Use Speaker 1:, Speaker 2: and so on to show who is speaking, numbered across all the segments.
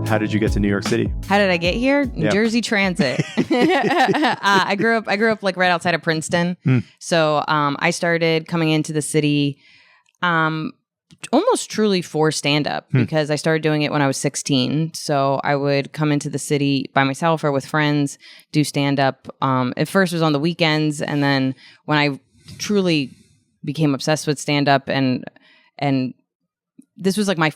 Speaker 1: How did you get to New York City?
Speaker 2: How did I get here? New Jersey Transit. I grew up like right outside of Princeton. So I started coming into the city almost truly for stand-up because I started doing it when I was 16. So I would come into the city by myself or with friends, do stand-up. At first it was on the weekends, and then when I truly became obsessed with stand-up and this was like my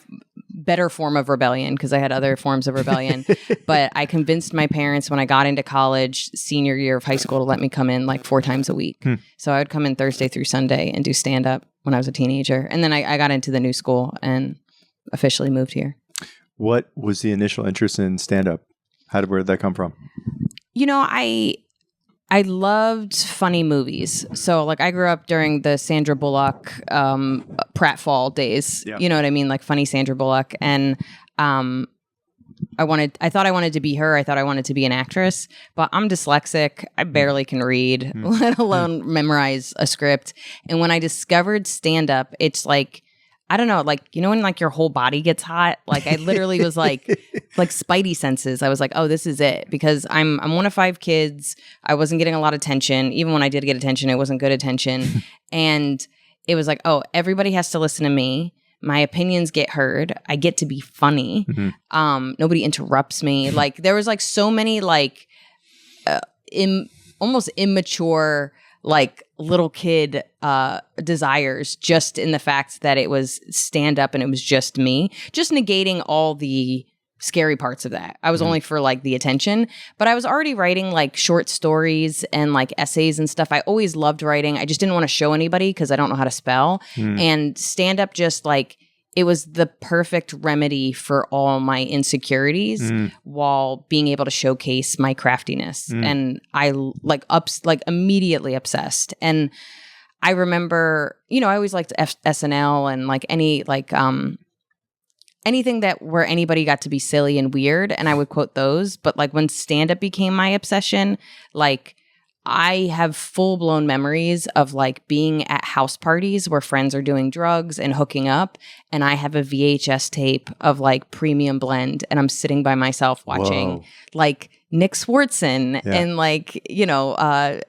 Speaker 2: better form of rebellion because I had other forms of rebellion. But I convinced my parents when I got into college, senior year of high school, to let me come in like 4 times a week. So I would come in Thursday through Sunday and do stand-up when I was a teenager. And then I got into the new school and officially moved here.
Speaker 1: What was the initial interest in stand-up? Where did that come from?
Speaker 2: You know, I loved funny movies. So like I grew up during the Sandra Bullock pratfall days. Yeah. You know what I mean? Like funny Sandra Bullock. And I thought I wanted to be her. I thought I wanted to be an actress, but I'm dyslexic. I barely can read, let alone memorize a script. And when I discovered stand-up, it's like, I don't know, like, you know, when like your whole body gets hot, like I literally was like spidey senses. I was like, oh, this is it, because I'm one of 5 kids. I wasn't getting a lot of attention. Even when I did get attention, it wasn't good attention. And it was like, oh, everybody has to listen to me. My opinions get heard. I get to be funny. Nobody interrupts me. Like there was like so many like almost immature like little kid desires just in the fact that it was stand up and it was just me, just negating all the scary parts of that. I was only for like the attention, but I was already writing like short stories and like essays and stuff. I always loved writing. I just didn't want to show anybody because I don't know how to spell. And stand up just like, it was the perfect remedy for all my insecurities while being able to showcase my craftiness. And I like immediately obsessed. And I remember, you know, I always liked SNL and like any like anything that where anybody got to be silly and weird, and I would quote those. But like when stand-up became my obsession, like I have full-blown memories of like being at house parties where friends are doing drugs and hooking up, and I have a VHS tape of like Premium Blend, and I'm sitting by myself watching like Nick Swartzen and like, you know,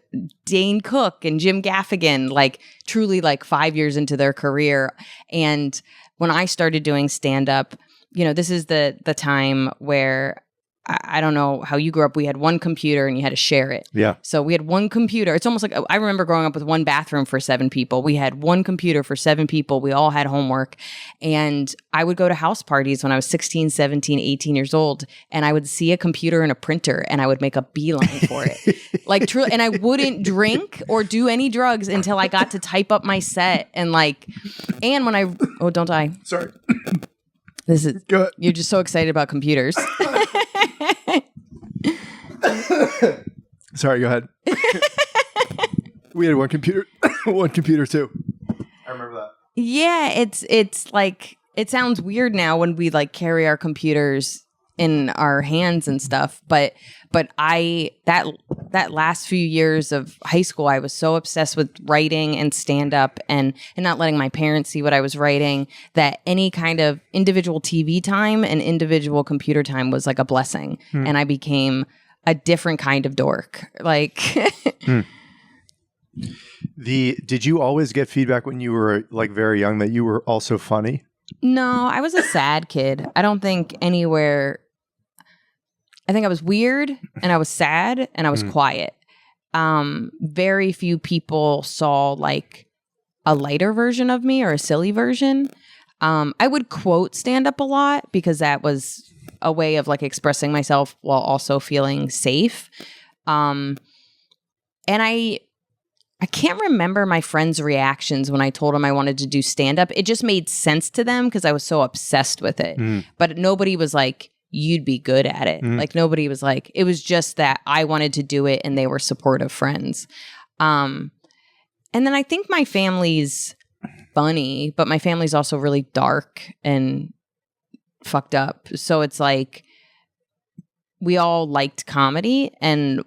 Speaker 2: Dane Cook and Jim Gaffigan, like truly like 5 years into their career. And when I started doing stand-up, you know, this is the time where I don't know how you grew up. We had one computer and you had to share it. Yeah. So we had one computer. It's almost like I remember growing up with one bathroom for 7 people. We had one computer for 7 people. We all had homework. And I would go to house parties when I was 16, 17, 18 years old. And I would see a computer and a printer and I would make a beeline for it. Like truly. And I wouldn't drink or do any drugs until I got to type up my set. And like, and when I, oh, don't die.
Speaker 1: Sorry.
Speaker 2: This is, you're just so excited about computers.
Speaker 1: Sorry, go ahead. We had one computer too. I remember that.
Speaker 2: Yeah, it's like, it sounds weird now when we like carry our computers in our hands and stuff, but that last few years of high school, I was so obsessed with writing and stand up and not letting my parents see what I was writing, that any kind of individual TV time and individual computer time was like a blessing. And I became a different kind of dork. Like,
Speaker 1: did you always get feedback when you were like very young that you were also funny?
Speaker 2: No, I was a sad kid. I don't think anywhere. I think I was weird and I was sad and I was quiet. Very few people saw like a lighter version of me or a silly version. I would quote stand up a lot because that was a way of like expressing myself while also feeling safe. And I can't remember my friends' reactions when I told them I wanted to do stand up. It just made sense to them because I was so obsessed with it. But nobody was like, you'd be good at it. Like nobody was like, it was just that I wanted to do it and they were supportive friends. And then I think my family's funny, but my family's also really dark and fucked up. So it's like, we all liked comedy, and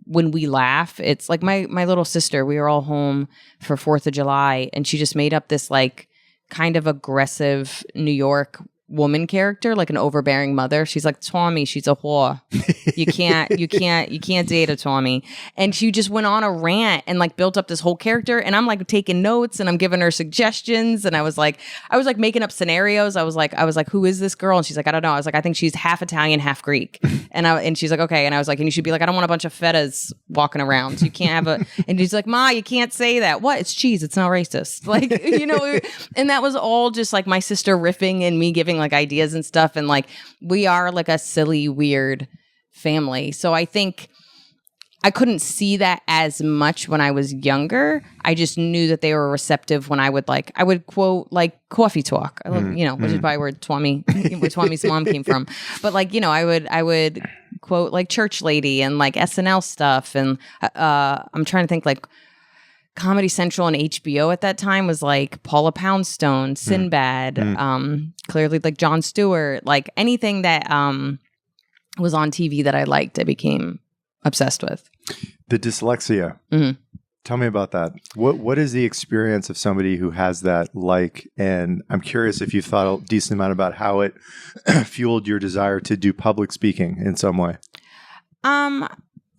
Speaker 2: when we laugh, it's like my little sister, we were all home for 4th of July and she just made up this like kind of aggressive New York woman character, like an overbearing mother. She's like, Tommy, she's a whore. You can't date a Tommy. And she just went on a rant and like built up this whole character. And I'm like taking notes and I'm giving her suggestions. And I was like making up scenarios. I was like, who is this girl? And she's like, I don't know. I was like, I think she's half Italian, half Greek. And she's like, okay. And I was like, and you should be like, I don't want a bunch of fetas walking around. You can't have a, and she's like, Ma, you can't say that. What? It's cheese. It's not racist. Like, and that was all just like my sister riffing and me giving like ideas and stuff. And like, we are like a silly, weird family. So I think I couldn't see that as much when I was younger. I just knew that they were receptive when I would quote like coffee talk, which is probably where Twami's mom came from. But like, I would quote like church lady and like SNL stuff. And I'm trying to think like Comedy Central and HBO at that time was like Paula Poundstone, Sinbad, clearly like Jon Stewart, like anything that was on TV that I liked, I became obsessed with.
Speaker 1: The dyslexia. Tell me about that. What is the experience of somebody who has that like? And I'm curious if you've thought a decent amount about how it fueled your desire to do public speaking in some way.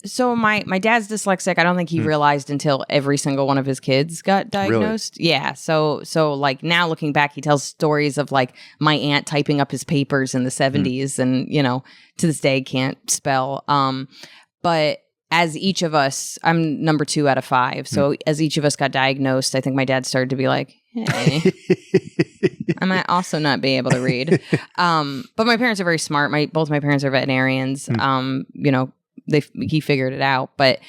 Speaker 2: So my dad's dyslexic. I don't think he realized until every single one of his kids got diagnosed. Really? Yeah. So like now looking back, he tells stories of like my aunt typing up his papers in the 70s and, to this day can't spell. But as each of us, I'm number 2 out of 5. So as each of us got diagnosed, I think my dad started to be like, hey, I might also not be able to read. But my parents are very smart. Both my parents are veterinarians. He figured it out. But,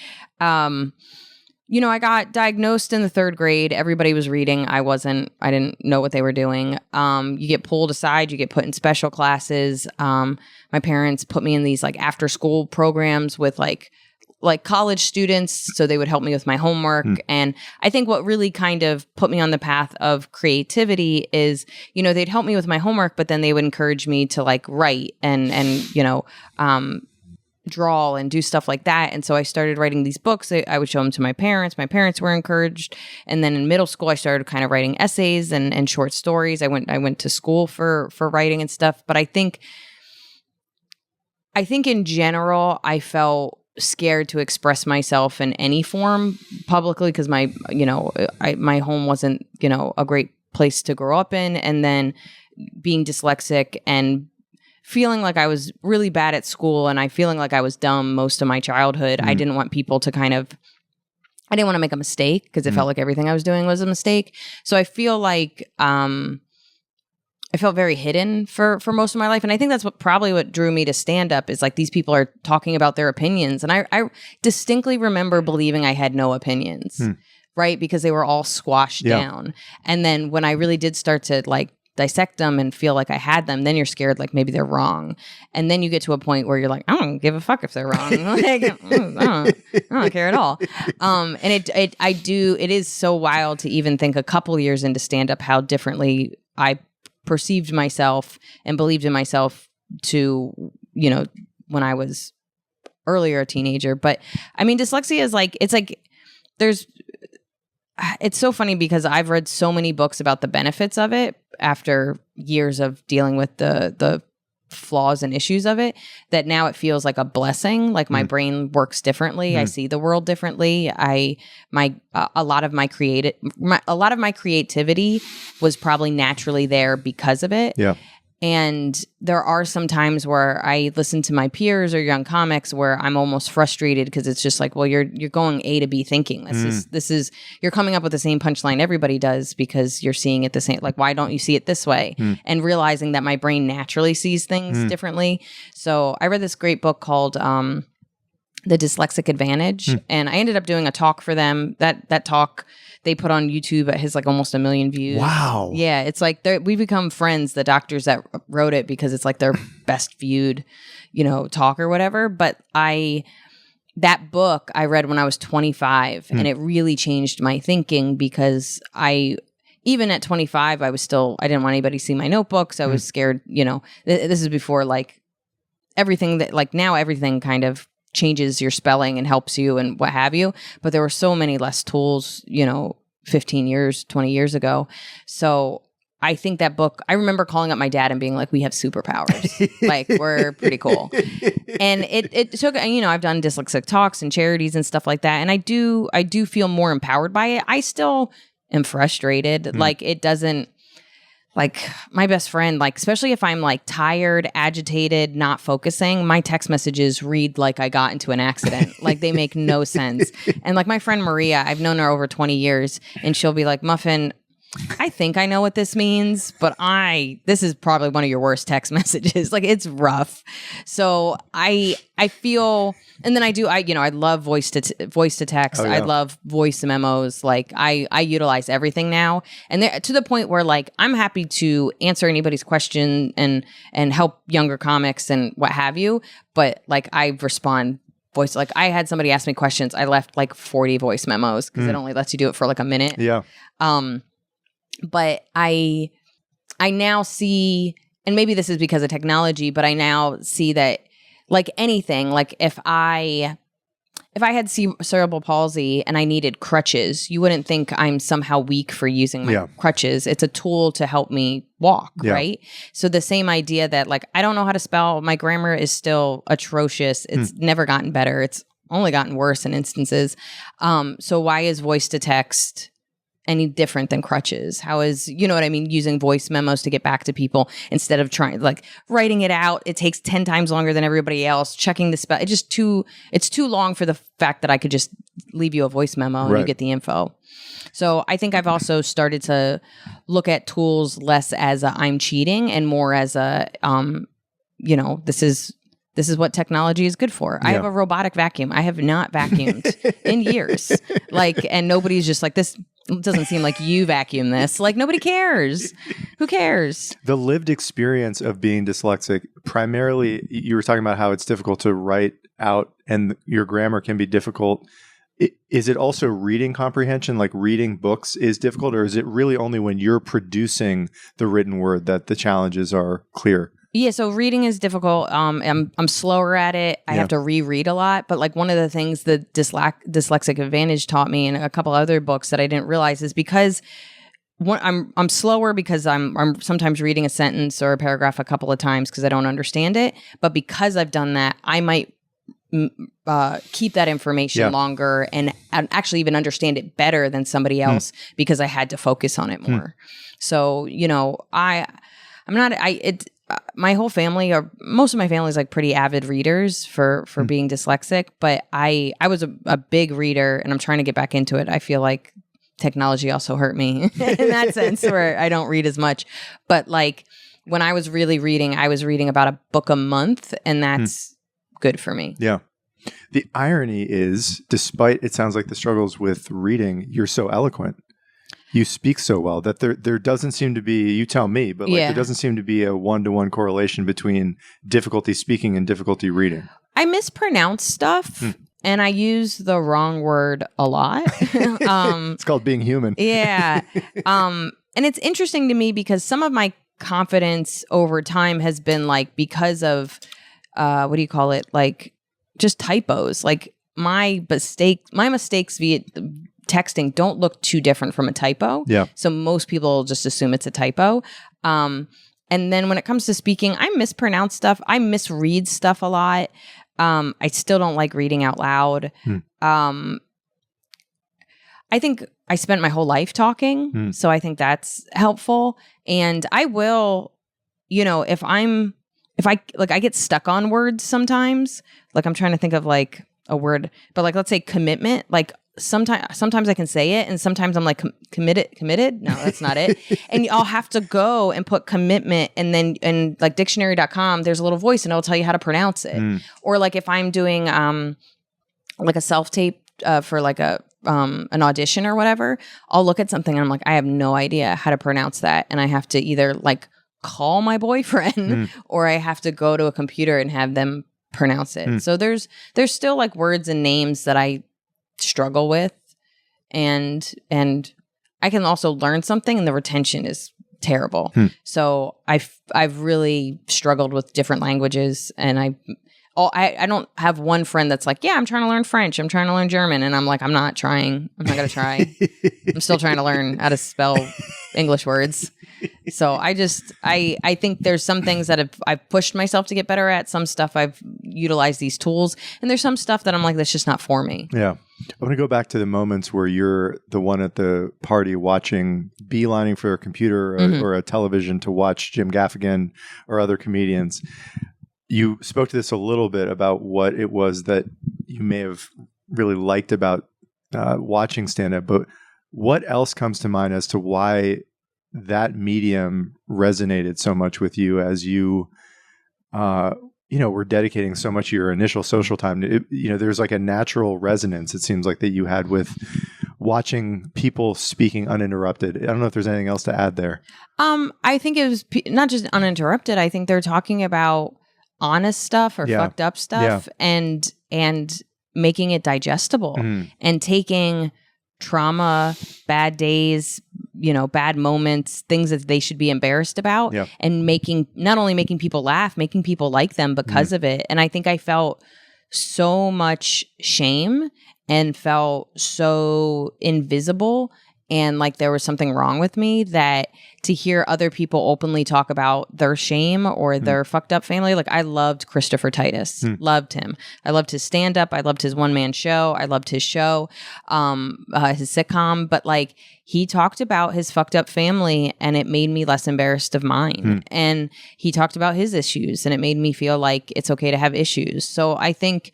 Speaker 2: I got diagnosed in the 3rd grade. Everybody was reading. I didn't know what they were doing. You get pulled aside, you get put in special classes. My parents put me in these like after school programs with like college students. So they would help me with my homework. And I think what really kind of put me on the path of creativity is, they'd help me with my homework, but then they would encourage me to like write and draw and do stuff like that. And so I started writing these books. I would show them to my parents. My parents were encouraged. And then in middle school, I started kind of writing essays and short stories. I went to school for writing and stuff. But I think in general, I felt scared to express myself in any form publicly because my home wasn't, a great place to grow up in. And then being dyslexic and feeling like I was really bad at school and feeling like I was dumb most of my childhood. I didn't want people to I didn't want to make a mistake because it felt like everything I was doing was a mistake. So I feel like I felt very hidden for most of my life. And I think that's what drew me to stand up is like these people are talking about their opinions. And I distinctly remember believing I had no opinions, right? Because they were all squashed down. And then when I really did start to like dissect them and feel like I had them, then you're scared like maybe they're wrong. And then you get to a point where you're like, I don't give a fuck if they're wrong. Like, I don't care at all. And it is so wild to even think a couple years into stand up how differently I perceived myself and believed in myself to, when I was earlier a teenager. But I mean, dyslexia is like, it's so funny because I've read so many books about the benefits of it after years of dealing with the flaws and issues of it, that now it feels like a blessing. Like my brain works differently. I see the world differently. A lot of my creativity was probably naturally there because of it. Yeah. And there are some times where I listen to my peers or young comics where I'm almost frustrated because it's just like, well, you're going A to B thinking. This is you're coming up with the same punchline everybody does because you're seeing it the same. Like, why don't you see it this way? And realizing that my brain naturally sees things differently. So I read this great book called The Dyslexic Advantage, and I ended up doing a talk for them. That talk they put on YouTube. It has like almost 1 million views. Wow. Yeah. It's like we become friends, the doctors that wrote it, because it's like their best viewed, talk or whatever. But that book I read when I was 25 and it really changed my thinking because even at 25, I didn't want anybody to see my notebooks. I was scared, this is before like everything that like now everything kind of changes your spelling and helps you and what have you. But there were so many less tools, 15 years, 20 years ago. So I think that book, I remember calling up my dad and being like, we have superpowers. Like, we're pretty cool. And it took, I've done dyslexic talks and charities and stuff like that. And I do feel more empowered by it. I still am frustrated. Like, it doesn't, like, my best friend, like, especially if I'm like tired, agitated, not focusing, my text messages read like I got into an accident. Like, they make no sense. And like my friend Maria, I've known her over 20 years, and she'll be like, Muffin, I think I know what this means, but this is probably one of your worst text messages. Like, it's rough. So I feel, and then I love voice to text.
Speaker 1: Oh, yeah.
Speaker 2: I love voice memos. Like, I utilize everything now, and to the point where like I'm happy to answer anybody's question and help younger comics and what have you. But like, I respond voice. Like, I had somebody ask me questions. I left like 40 voice memos because it only lets you do it for like a minute.
Speaker 1: Yeah.
Speaker 2: But I now see, and maybe this is because of technology, but I now see that like anything, like if I had cerebral palsy and I needed crutches, you wouldn't think I'm somehow weak for using my crutches. It's a tool to help me walk, right? So the same idea that like, I don't know how to spell, my grammar is still atrocious. It's never gotten better. It's only gotten worse in instances. So why is voice to text any different than crutches? How is, you know what I mean, using voice memos to get back to people instead of trying, like, writing it out? It takes 10 times longer than everybody else. Checking the spell, it's too long for the fact that I could just leave you a voice memo and you get the info. So I think I've also started to look at tools less as I'm cheating and more as this is what technology is good for. I have a robotic vacuum. I have not vacuumed in years. Like, and nobody's just like, this doesn't seem like you vacuum this. Like, nobody cares. Who cares?
Speaker 1: The lived experience of being dyslexic, primarily, you were talking about how it's difficult to write out and your grammar can be difficult. Is it also reading comprehension? Like, reading books is difficult, or is it really only when you're producing the written word that the challenges are clear?
Speaker 2: Yeah, so reading is difficult. I'm slower at it. I have to reread a lot. But like, one of the things the Dyslexic Advantage taught me, and a couple other books that I didn't realize, is because I'm slower because I'm sometimes reading a sentence or a paragraph a couple of times because I don't understand it. But because I've done that, I might keep that information longer and actually even understand it better than somebody else because I had to focus on it more. So, my whole family, or most of my family, is like pretty avid readers for being dyslexic, but I was a big reader, and I'm trying to get back into it. I feel like technology also hurt me in that sense, where I don't read as much. But like, when I was really reading, I was reading about a book a month, and that's good for me. Yeah.
Speaker 1: The irony is, despite it sounds like the struggles with reading, you're so eloquent. You speak so well that there doesn't seem to be, you tell me, but like there doesn't seem to be a one-to-one correlation between difficulty speaking and difficulty reading.
Speaker 2: I mispronounce stuff and I use the wrong word a lot.
Speaker 1: It's called being human.
Speaker 2: Yeah. And it's interesting to me because some of my confidence over time has been like because of, what do you call it? Like just typos. Like my mistakes via texting don't look too different from a typo. Yeah. So most people just assume it's a typo. And then when it comes to speaking, I mispronounce stuff. I misread stuff a lot. I still don't like reading out loud. I think I spent my whole life talking. So I think that's helpful. And I will, if I get stuck on words sometimes, like I'm trying to think of like a word, but like, let's say commitment, like sometimes I can say it and sometimes I'm like committed. No, that's not it. And I'll have to go and put commitment and then and like dictionary.com, there's a little voice and it'll tell you how to pronounce it. Or like if I'm doing like a self-tape for like an audition or whatever, I'll look at something and I'm like, I have no idea how to pronounce that. And I have to either like call my boyfriend or I have to go to a computer and have them pronounce it. So there's still like words and names that I struggle with, and I can also learn something and the retention is terrible. So I've really struggled with different languages, and I don't have one friend that's like, yeah, I'm trying to learn French. I'm trying to learn German. And I'm like, I'm not trying. I'm not going to try. I'm still trying to learn how to spell English words. So I think there's some things that I've pushed myself to get better at. Some stuff I've utilized these tools. And there's some stuff that I'm like, that's just not for me.
Speaker 1: Yeah. I want to go back to the moments where you're the one at the party watching, beelining for a computer or a television to watch Jim Gaffigan or other comedians. You spoke to this a little bit about what it was that you may have really liked about watching stand-up, but what else comes to mind as to why that medium resonated so much with you as you were dedicating so much of your initial social time? There's like a natural resonance, it seems like, that you had with watching people speaking uninterrupted. I don't know if there's anything else to add there.
Speaker 2: I think it was not just uninterrupted. I think they're talking about honest stuff or fucked up stuff and making it digestible and taking trauma, bad days, bad moments, things that they should be embarrassed about, and not only making people laugh, making people like them because of it. And I think I felt so much shame and felt so invisible and like there was something wrong with me, that to hear other people openly talk about their shame or their fucked up family. Like, I loved Christopher Titus, loved him. I loved his stand up. I loved his one man show. I loved his show, his sitcom. But like, he talked about his fucked up family and it made me less embarrassed of mine. And he talked about his issues and it made me feel like it's okay to have issues. So I think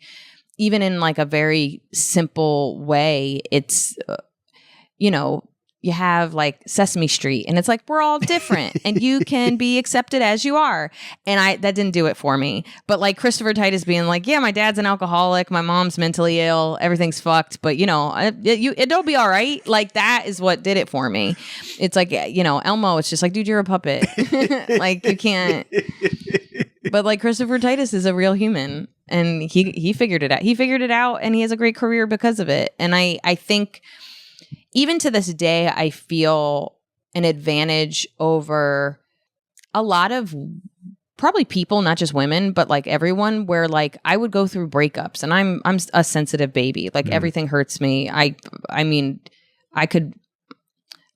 Speaker 2: even in like a very simple way, it's, you have like Sesame Street and it's like, we're all different and you can be accepted as you are. And that didn't do it for me. But like Christopher Titus being like, yeah, my dad's an alcoholic. My mom's mentally ill. Everything's fucked. But it'll be all right. Like, that is what did it for me. It's like, Elmo, it's just like, dude, you're a puppet. Like, you can't. But like, Christopher Titus is a real human and he figured it out. He figured it out and he has a great career because of it. And I think, even to this day, I feel an advantage over a lot of probably people, not just women, but like everyone, where like I would go through breakups and I'm a sensitive baby. Like everything hurts me. I'm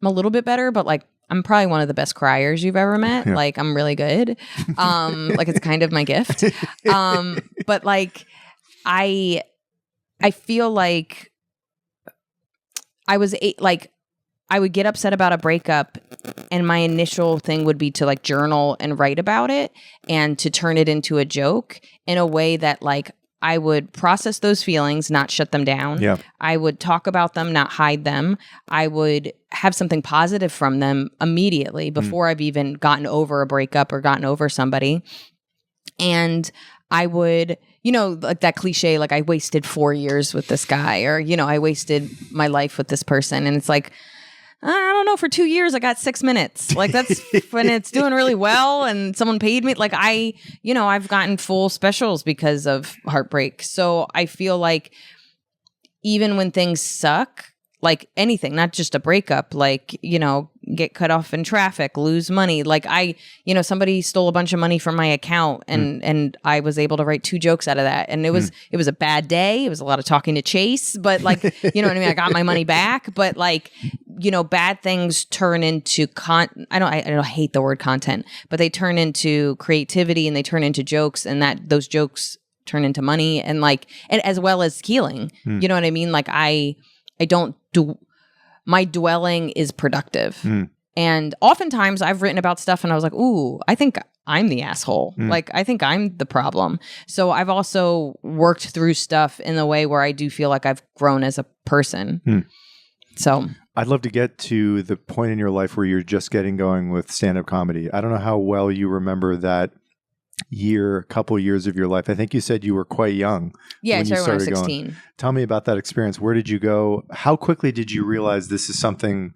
Speaker 2: a little bit better, but like I'm probably one of the best criers you've ever met. Yeah. Like, I'm really good. Like, it's kind of my gift. But like, I feel like I would get upset about a breakup and my initial thing would be to like journal and write about it and to turn it into a joke in a way that like I would process those feelings, not shut them down. Yeah. I would talk about them, not hide them. I would have something positive from them immediately before I've even gotten over a breakup or gotten over somebody. And I would, like that cliche, like I wasted 4 years with this guy, or, I wasted my life with this person. And it's like, I don't know, for 2 years, I got 6 minutes. Like, that's when it's doing really well and someone paid me. Like, I've gotten full specials because of heartbreak. So I feel like even when things suck, like anything, not just a breakup, like, get cut off in traffic, lose money. Like somebody stole a bunch of money from my account and I was able to write 2 jokes out of that. And it was a bad day. It was a lot of talking to Chase, but like, you know what I mean? I got my money back, but like, bad things turn into I don't hate the word content, but they turn into creativity and they turn into jokes, and those jokes turn into money and as well as healing. You know what I mean? Like I don't do, my dwelling is productive. And oftentimes I've written about stuff and I was like, ooh, I think I'm the asshole. Like, I think I'm the problem. So I've also worked through stuff in a way where I do feel like I've grown as a person. So
Speaker 1: I'd love to get to the point in your life where you're just getting going with stand-up comedy. I don't know how well you remember that couple years of your life. I think you said you were quite young.
Speaker 2: Yeah,
Speaker 1: when
Speaker 2: I started when I was 16.
Speaker 1: Going. Tell me about that experience. Where did you go? How quickly did you realize this is something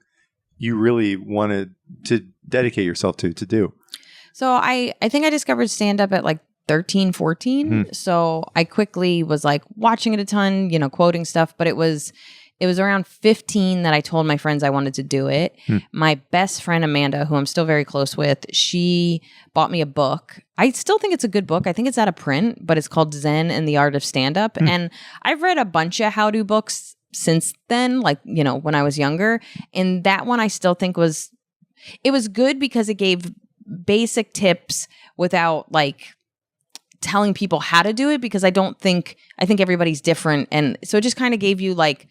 Speaker 1: you really wanted to dedicate yourself to do?
Speaker 2: So I think I discovered stand-up at like 13, 14. So I quickly was like watching it a ton, quoting stuff, but it was it was around 15 that I told my friends I wanted to do it. My best friend, Amanda, who I'm still very close with, she bought me a book. I still think it's a good book. I think it's out of print, but it's called Zen and the Art of Stand-Up. And I've read a bunch of how-to books since then, like, you know, when I was younger. And that one I still think was good because it gave basic tips without like telling people how to do it, because I think everybody's different. And so it just kind of gave you like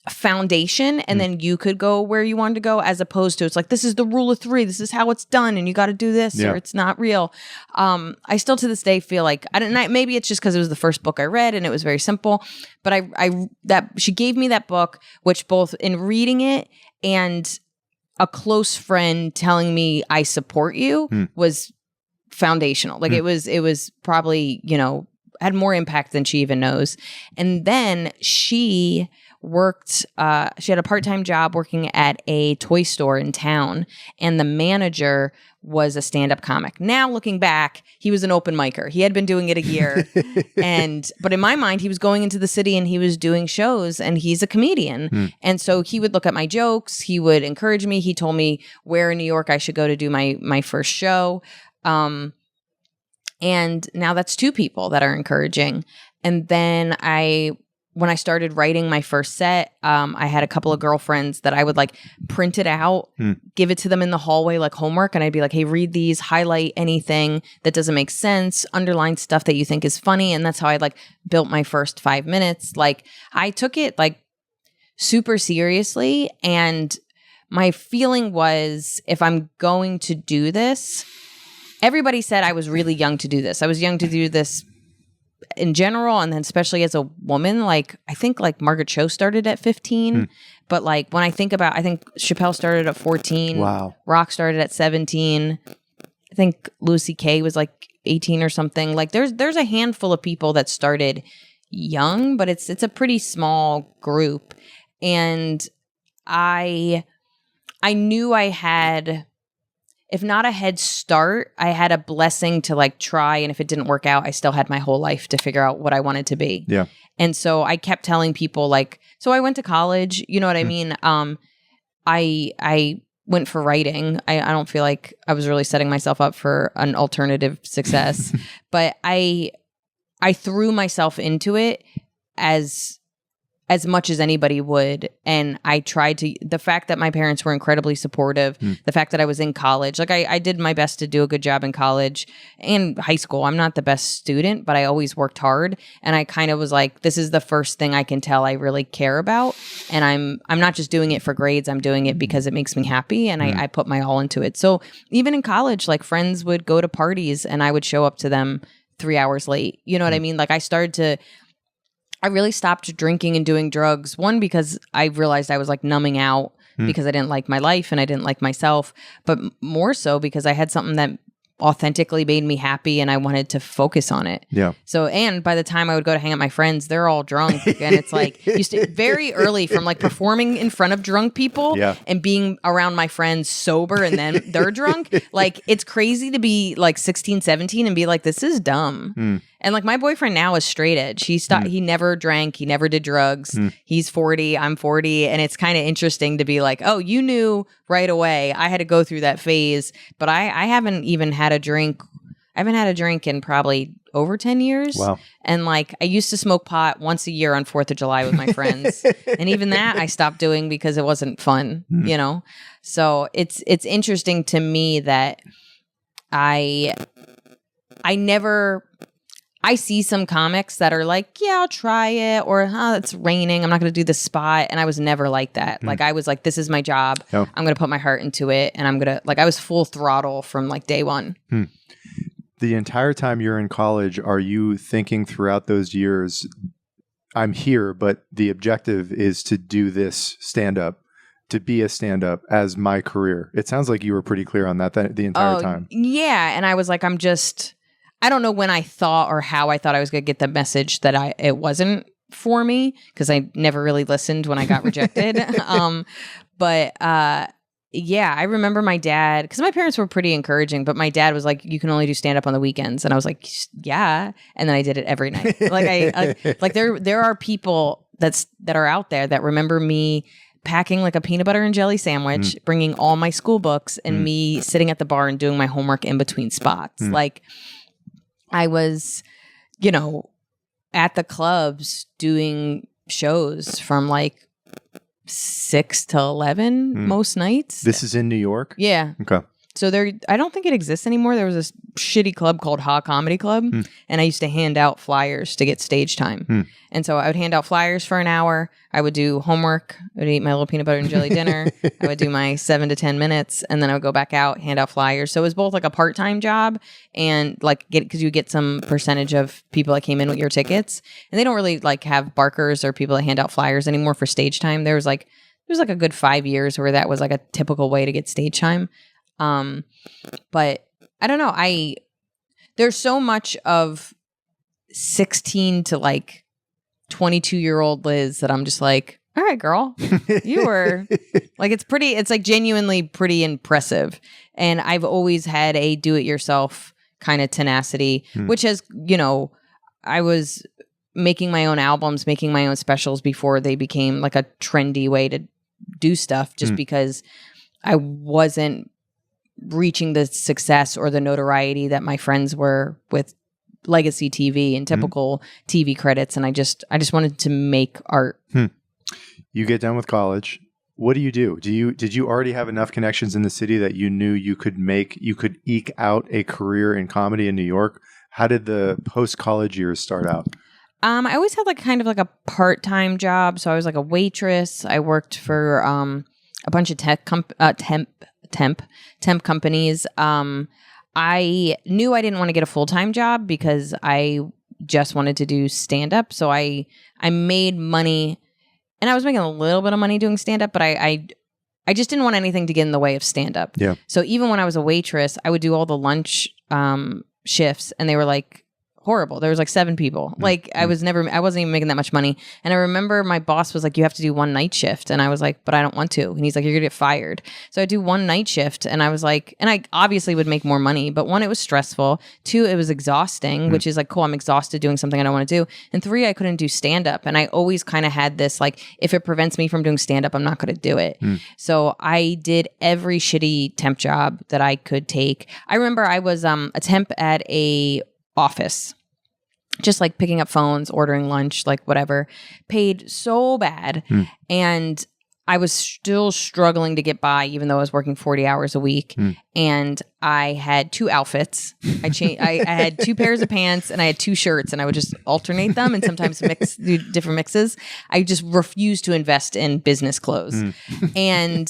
Speaker 2: a foundation, and then you could go where you wanted to go, as opposed to it's like, this is the rule of 3, this is how it's done, and you got to do this or it's not real. I still to this day feel like maybe it's just because it was the first book I read and it was very simple, but she gave me that book, which both in reading it and a close friend telling me I support you was foundational. Like it was probably, you know, had more impact than she even knows. And then she worked, she had a part-time job working at a toy store in town, and the manager was a stand-up comic. Now looking back, he was an open micer. He had been doing it a year. But in my mind, he was going into the city and he was doing shows, and he's a comedian. And so he would look at my jokes. He would encourage me. He told me where in New York I should go to do my first show. And now that's 2 people that are encouraging. And then when I started writing my first set, I had a couple of girlfriends that I would like print it out, give it to them in the hallway like homework. And I'd be like, hey, read these, highlight anything that doesn't make sense, underline stuff that you think is funny. And that's how I like built my first 5 minutes. Like I took it like super seriously. And my feeling was, if I'm going to do this, everybody said I was really young to do this. I was young to do this in general, and then especially as a woman. Like I think like Margaret Cho started at 15, but like when I think Chappelle started at 14.
Speaker 1: Wow.
Speaker 2: Rock started at 17. I think Louis C.K. was like 18 or something. Like there's a handful of people that started young, but it's a pretty small group. And I knew I had, if not a head start, I had a blessing to like try. And if it didn't work out, I still had my whole life to figure out what I wanted to be.
Speaker 1: Yeah.
Speaker 2: And so I kept telling people like, so I went to college, you know what I mean? I went for writing. I don't feel like I was really setting myself up for an alternative success, but I threw myself into it as much as anybody would. And I tried to, the fact that my parents were incredibly supportive, the fact that I was in college, like I did my best to do a good job in college and high school. I'm not the best student, but I always worked hard. And I kind of was like, this is the first thing I can tell I really care about. And I'm not just doing it for grades. I'm doing it because it makes me happy. And I put my all into it. So even in college, like friends would go to parties and I would show up to them 3 hours late. You know what I mean? Like I really stopped drinking and doing drugs. One, because I realized I was like numbing out because I didn't like my life and I didn't like myself, but more so because I had something that authentically made me happy and I wanted to focus on it.
Speaker 1: Yeah.
Speaker 2: So, and by the time I would go to hang out with my friends, they're all drunk. And it's like, very early from like performing in front of drunk people and being around my friends sober and then they're drunk. Like it's crazy to be like 16, 17 and be like, this is dumb. And like my boyfriend now is straight edge. He never drank. He never did drugs. He's 40. I'm 40. And it's kind of interesting to be like, oh, you knew right away. I had to go through that phase, but I haven't even had a drink. I haven't had a drink in probably over 10 years. Wow. And like I used to smoke pot once a year on 4th of July with my friends. And even that I stopped doing because it wasn't fun, you know? So it's interesting to me that I see some comics that are like, yeah, I'll try it, or it's raining, I'm not going to do this spot. And I was never like that. Like I was like, this is my job. I'm going to put my heart into it. And I'm going to, like, I was full throttle from like day one.
Speaker 1: The entire time you're in college, are you thinking throughout those years, I'm here, but the objective is to do this stand-up, to be a stand-up as my career? It sounds like you were pretty clear on that the entire time. Yeah.
Speaker 2: And I was like, I don't know when I thought or how I thought I was going to get the message that it wasn't for me, because I never really listened when I got rejected. Yeah, I remember my dad, because my parents were pretty encouraging, but my dad was like, you can only do stand up on the weekends. And I was like, yeah. And then I did it every night. Like there are people that are out there that remember me packing like a peanut butter and jelly sandwich, bringing all my school books, and me sitting at the bar and doing my homework in between spots. Like I was, you know, at the clubs doing shows from like 6 to 11 most nights.
Speaker 1: This is in New York?
Speaker 2: Yeah.
Speaker 1: Okay.
Speaker 2: So I don't think it exists anymore. There was this shitty club called Ha Comedy Club, and I used to hand out flyers to get stage time. And so I would hand out flyers for an hour. I would do homework. I would eat my little peanut butter and jelly dinner. I would do my 7 to 10 minutes, and then I would go back out, hand out flyers. So it was both like a part-time job and like because you get some percentage of people that came in with your tickets. And they don't really like have barkers or people that hand out flyers anymore for stage time. There was like a good 5 years where that was like a typical way to get stage time. But I don't know. There's so much of 16 to like 22-year-old Liz that I'm just like, all right, girl, you were like, it's like genuinely pretty impressive. And I've always had a do-it-yourself kind of tenacity, which has, you know, I was making my own albums, making my own specials before they became like a trendy way to do stuff, just because I wasn't reaching the success or the notoriety that my friends were with legacy TV and typical TV credits. And I just wanted to make art.
Speaker 1: You get done with college. What do? Did you already have enough connections in the city that you knew you could eke out a career in comedy in New York? How did the post-college years start out?
Speaker 2: I always had like kind of like a part-time job. So I was like a waitress. I worked for a bunch of temp companies. I knew I didn't want to get a full-time job because I just wanted to do stand-up. So I made money, and I was making a little bit of money doing stand-up, but I just didn't want anything to get in the way of stand-up.
Speaker 1: Yeah.
Speaker 2: So even when I was a waitress, I would do all the lunch shifts, and they were like horrible. There was like 7 people. Like I wasn't even making that much money. And I remember my boss was like, you have to do one night shift. And I was like, but I don't want to. And he's like, you're gonna get fired. So I do one night shift, and I was like, and I obviously would make more money, but 1, it was stressful. 2, it was exhausting, which is like, cool, I'm exhausted doing something I don't want to do. And 3, I couldn't do stand up. And I always kind of had this, like, if it prevents me from doing stand up, I'm not going to do it. So I did every shitty temp job that I could take. I remember I was a temp at a office, just like picking up phones, ordering lunch, like whatever, paid so bad. And I was still struggling to get by, even though I was working 40 hours a week. And I had 2 outfits. I had 2 pairs of pants, and I had 2 shirts, and I would just alternate them and sometimes do different mixes. I just refused to invest in business clothes. And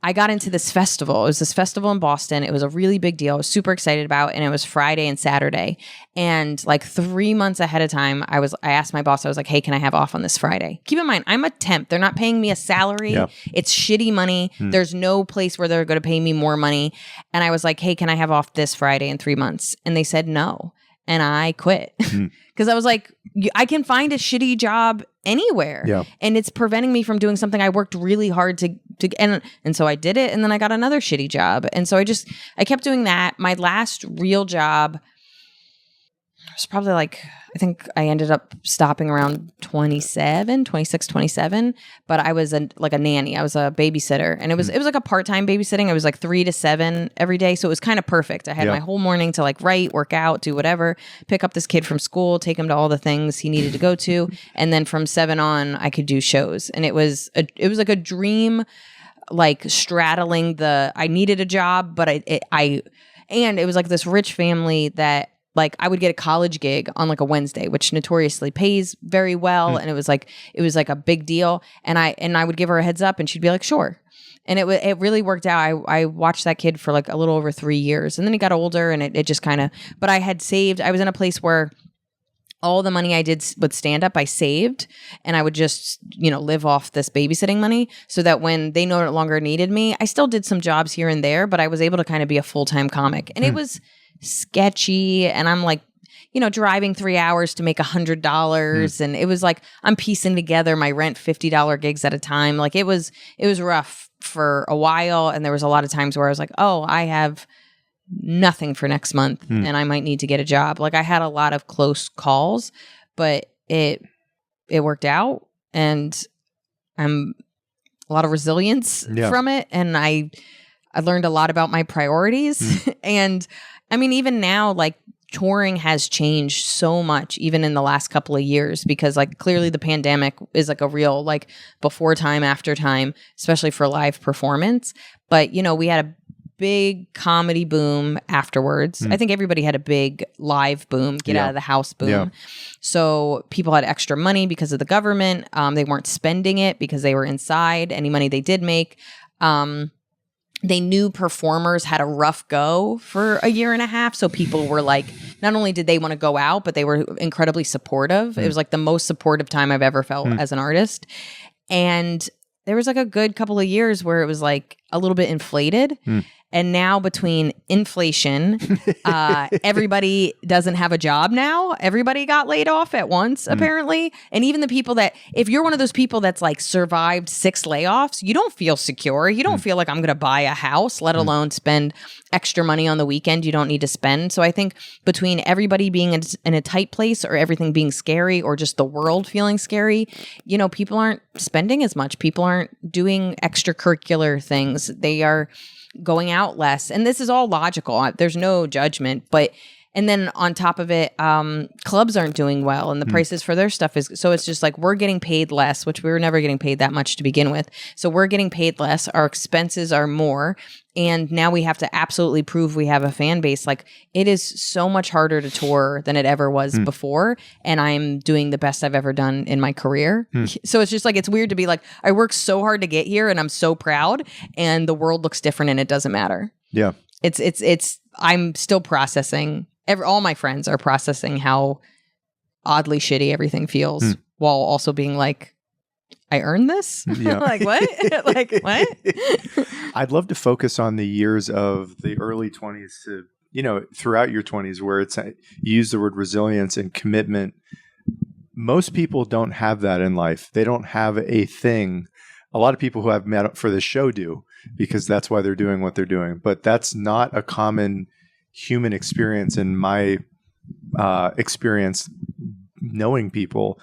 Speaker 2: I got into this festival. It was this festival in Boston. It was a really big deal. I was super excited about, and it was Friday and Saturday. And like 3 months ahead of time, I asked my boss, I was like, hey, can I have off on this Friday? Keep in mind, I'm a temp. They're not paying me a salary. Yep. It's shitty money. There's no place where they're going to pay me more money. And I was like, hey, can I have off this Friday in 3 months? And they said no. And I quit because I was like, I can find a shitty job anywhere. Yeah. And it's preventing me from doing something I worked really hard to and so I did it, and then I got another shitty job. And so I kept doing that. My last real job was probably like, I think I ended up stopping around 26, 27, but I was a nanny. I was a babysitter, and it was like a part-time babysitting. It was like 3 to 7 every day. So it was kind of perfect. I had my whole morning to like write, work out, do whatever, pick up this kid from school, take him to all the things he needed to go to. And then from 7 on, I could do shows. And it was like a dream, like straddling I needed a job, but and it was like this rich family that, like, I would get a college gig on like a Wednesday, which notoriously pays very well. And it was like a big deal. And I would give her a heads up, and she'd be like, sure. And it really worked out. I watched that kid for like a little over 3 years, and then he got older, and it just kind of, but I had saved, I was in a place where all the money I did with stand up, I saved, and I would just, live off this babysitting money, so that when they no longer needed me, I still did some jobs here and there, but I was able to kind of be a full-time comic. And it was sketchy, and I'm like, driving 3 hours to make $100, and it was like I'm piecing together my rent $50 gigs at a time. Like it was rough for a while, and there was a lot of times where I was like, oh, I have nothing for next month, and I might need to get a job. Like I had a lot of close calls, but it worked out. and I'm a lot of resilience from it. And I learned a lot about my priorities. And I mean, even now, like touring has changed so much, even in the last couple of years, because like clearly the pandemic is like a real like before time, after time, especially for live performance. But, you know, we had a big comedy boom afterwards. I think everybody had a big live boom, get out of the house boom. Yeah. So people had extra money because of the government. They weren't spending it because they were inside. Any money they did make. They knew performers had a rough go for a year and a half. So people were like, not only did they want to go out, but they were incredibly supportive. It was like the most supportive time I've ever felt as an artist. And there was like a good couple of years where it was like a little bit inflated. And now between inflation, everybody doesn't have a job now. Everybody got laid off at once, apparently. And even the people that, if you're one of those people that's like survived 6 layoffs, you don't feel secure. You don't feel like I'm going to buy a house, let alone spend extra money on the weekend you don't need to spend. So I think between everybody being in a tight place or everything being scary or just the world feeling scary, you know, people aren't spending as much. People aren't doing extracurricular things. They are going out less. And this is all logical. There's no judgment. But, and then on top of it, clubs aren't doing well and the prices for their stuff is, so it's just like we're getting paid less, which we were never getting paid that much to begin with. So we're getting paid less. Our expenses are more. And now we have to absolutely prove we have a fan base. Like it is so much harder to tour than it ever was before. And I'm doing the best I've ever done in my career. So it's just like, it's weird to be like, I worked so hard to get here and I'm so proud and the world looks different and it doesn't matter.
Speaker 1: Yeah.
Speaker 2: I'm still processing. All my friends are processing how oddly shitty everything feels while also being like, I earned this? Yeah. Like what? Like what?
Speaker 1: I'd love to focus on the years of the early 20s to, you know, throughout your 20s where it's, you use the word resilience and commitment. Most people don't have that in life. They don't have a thing. A lot of people who I've met for this show do, because that's why they're doing what they're doing. But that's not a common human experience in my experience knowing people.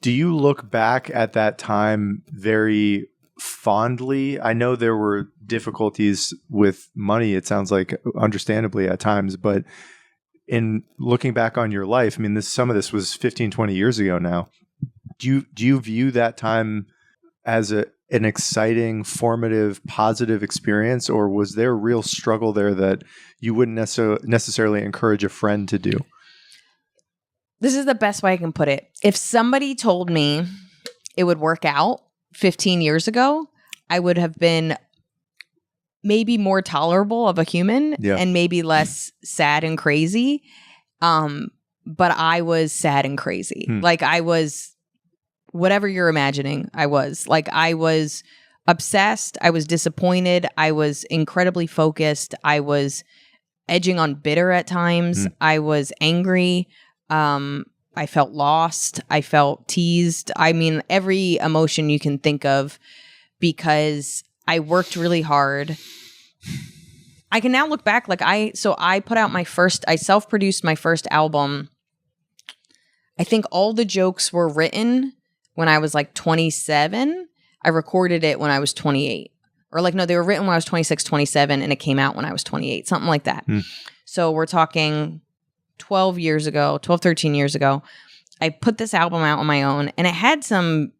Speaker 1: Do you look back at that time very fondly? I know there were difficulties with money, it sounds like, understandably at times, but in looking back on your life, I mean, some of this was 15, 20 years ago now. Do you view that time as an exciting, formative, positive experience, or was there real struggle there that you wouldn't necessarily encourage a friend to do?
Speaker 2: This is the best way I can put it. If somebody told me it would work out 15 years ago, I would have been maybe more tolerable of a human and maybe less sad and crazy. But I was sad and crazy. Like I was, whatever you're imagining, I was. Like I was obsessed. I was disappointed. I was incredibly focused. I was edging on bitter at times. I was angry. I felt lost. I felt teased. I mean, every emotion you can think of, because I worked really hard. I can now look back, like I put out I self-produced my first album. I think all the jokes were written when I was like 27. I recorded it when I was 28. Or like, no, they were written when I was 26, 27, and it came out when I was 28, something like that. So we're talking 13 years ago, I put this album out on my own and it had some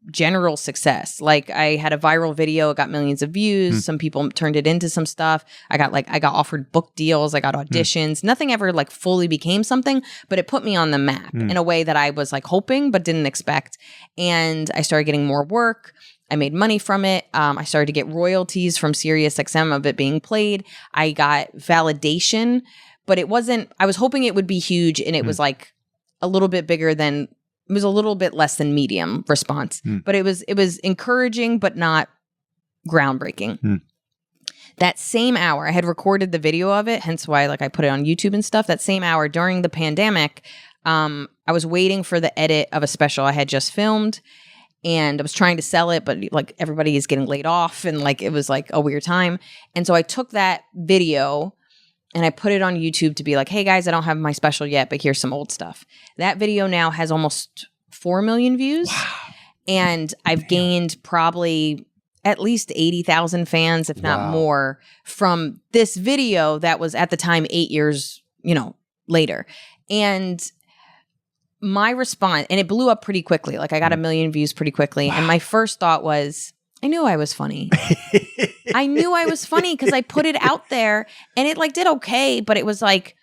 Speaker 2: general success. Like I had a viral video, it got millions of views. Some people turned it into some stuff. I got offered book deals. I got auditions. Nothing ever like fully became something, but it put me on the map in a way that I was like hoping, but didn't expect. And I started getting more work. I made money from it. I started to get royalties from SiriusXM of it being played. I got validation. But it wasn't, I was hoping it would be huge, and it was like a little bit bigger than, it was a little bit less than medium response. But it was encouraging, but not groundbreaking. That same hour, I had recorded the video of it, hence why like I put it on YouTube and stuff. That same hour during the pandemic, I was waiting for the edit of a special I had just filmed, and I was trying to sell it, but like everybody is getting laid off, and like it was like a weird time. And so I took that video and I put it on YouTube to be like, hey guys, I don't have my special yet, but here's some old stuff. That video now has almost 4 million views. Wow. And I've gained probably at least 80,000 fans, if not more, from this video that was at the time 8 years, later. And my response, and it blew up pretty quickly. Like I got 1 million views pretty quickly. And my first thought was, I knew I was funny. I knew I was funny because I put it out there and it like did okay, but it was like,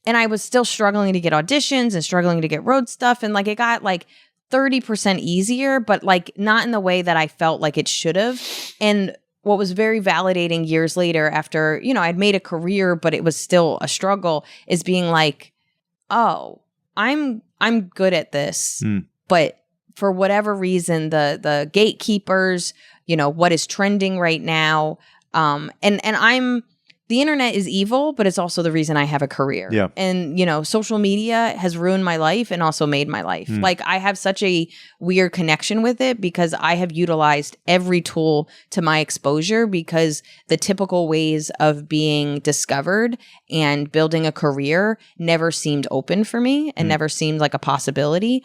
Speaker 2: and I was still struggling to get auditions and struggling to get road stuff. And like it got like 30% easier, but like not in the way that I felt like it should have. And what was very validating years later after, I'd made a career, but it was still a struggle, is being like, oh, I'm good at this. But for whatever reason, the gatekeepers, what is trending right now. The internet is evil, but it's also the reason I have a career.
Speaker 1: Yeah.
Speaker 2: And, social media has ruined my life and also made my life. Like I have such a weird connection with it because I have utilized every tool to my exposure, because the typical ways of being discovered and building a career never seemed open for me and never seemed like a possibility.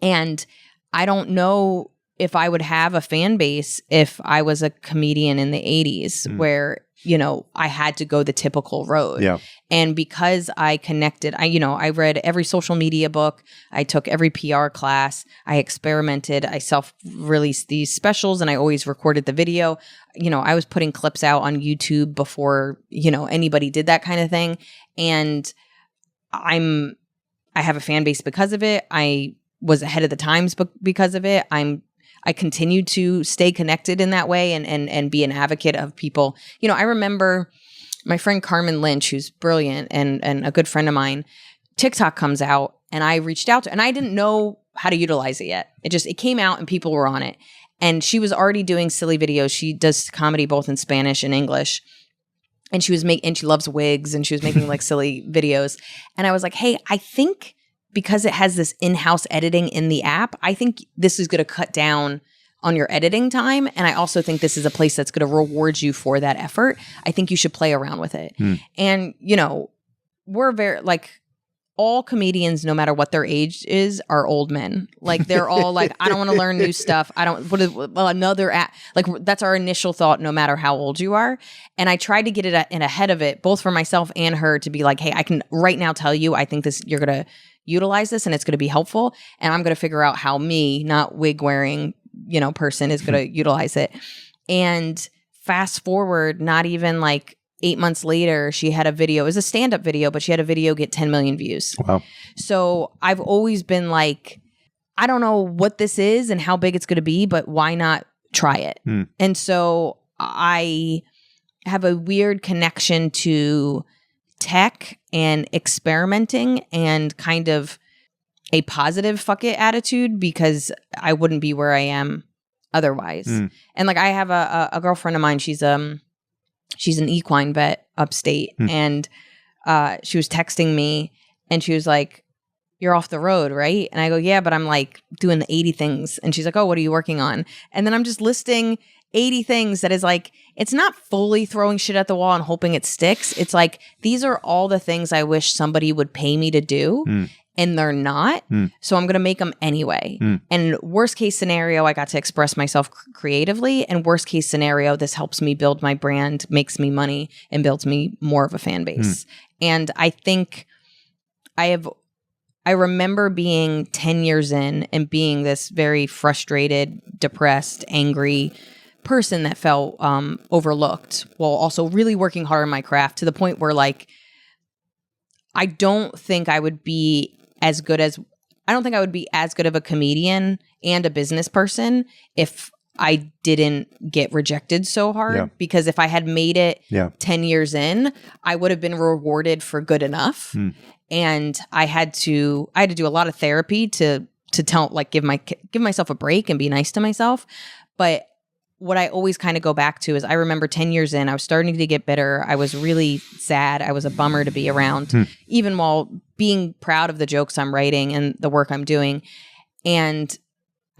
Speaker 2: And I don't know if I would have a fan base if I was a comedian in the 80s where, I had to go the typical road.
Speaker 1: Yeah.
Speaker 2: And because I connected, I read every social media book. I took every PR class. I experimented. I self-released these specials and I always recorded the video. I was putting clips out on YouTube before, anybody did that kind of thing. And I have a fan base because of it. I was ahead of the times because of it. I continue to stay connected in that way and be an advocate of people. I remember my friend Carmen Lynch, who's brilliant and a good friend of mine, TikTok comes out and I reached out to her and I didn't know how to utilize it yet. It came out and people were on it. And she was already doing silly videos. She does comedy both in Spanish and English. And she was and she loves wigs and she was making like silly videos. And I was like, hey, I think because it has this in-house editing in the app, I think this is going to cut down on your editing time. And I also think this is a place that's going to reward you for that effort. I think you should play around with it. And, we're very like all comedians, no matter what their age is, are old men. Like they're all like, I don't want to learn new stuff. I don't, another app. Like that's our initial thought, no matter how old you are. And I tried to get it in ahead of it, both for myself and her, to be like, hey, I can right now tell you, I think you're going to utilize this and it's going to be helpful. And I'm going to figure out how me, not wig wearing, person, is going to utilize it. And fast forward, not even like 8 months later, she had a video. It was a stand-up video, but she had a video get 10 million views.
Speaker 1: Wow.
Speaker 2: So I've always been like, I don't know what this is and how big it's going to be, but why not try it? And so I have a weird connection to tech and experimenting and kind of a positive fuck it attitude, because I wouldn't be where I am otherwise. And like I have a girlfriend of mine, she's an equine vet upstate, and she was texting me and she was like, you're off the road, right? And I go, yeah, but I'm like doing the 80 things. And she's like, oh, what are you working on? And then I'm just listing 80 things that is like, it's not fully throwing shit at the wall and hoping it sticks. It's like, these are all the things I wish somebody would pay me to do. And they're not. So I'm going to make them anyway. And worst case scenario, I got to express myself creatively. And worst case scenario, this helps me build my brand, makes me money, and builds me more of a fan base. And I think I remember being 10 years in and being this very frustrated, depressed, angry person that felt overlooked, while also really working hard on my craft, to the point where like, I don't think I would be as good of a comedian and a business person if I didn't get rejected so hard. Because if I had made it 10 years in, I would have been rewarded for good enough. And I had to do a lot of therapy to tell, like, give myself a break and be nice to myself. But what I always kind of go back to is, I remember 10 years in, I was starting to get bitter. I was really sad. I was a bummer to be around, even while being proud of the jokes I'm writing and the work I'm doing. And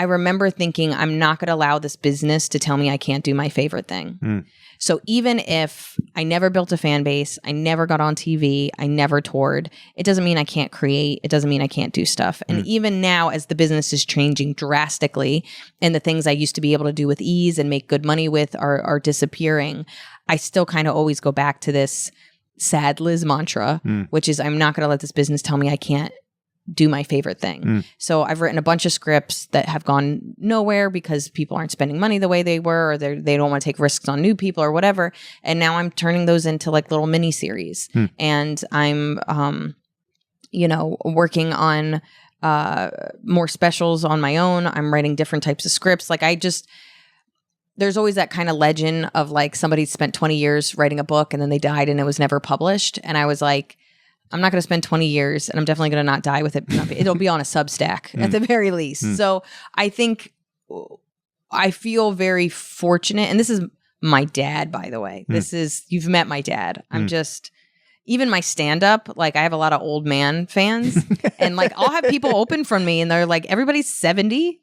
Speaker 2: I remember thinking, I'm not going to allow this business to tell me I can't do my favorite thing. So even if I never built a fan base, I never got on TV, I never toured, it doesn't mean I can't create. It doesn't mean I can't do stuff. And even now, as the business is changing drastically and the things I used to be able to do with ease and make good money with are disappearing, I still kind of always go back to this sad Liz mantra, which is I'm not going to let this business tell me I can't do my favorite thing. So I've written a bunch of scripts that have gone nowhere because people aren't spending money the way they were, or they don't want to take risks on new people or whatever. And now I'm turning those into like little mini series. And I'm, working on more specials on my own. I'm writing different types of scripts. Like there's always that kind of legend of like somebody spent 20 years writing a book and then they died and it was never published. And I was like, I'm not going to spend 20 years and I'm definitely going to not die with it. It'll be on a Substack at the very least. So I think I feel very fortunate. And this is my dad, by the way. You've met my dad. I'm just, even my stand-up, like I have a lot of old man fans and like I'll have people open from me and they're like, everybody's 70.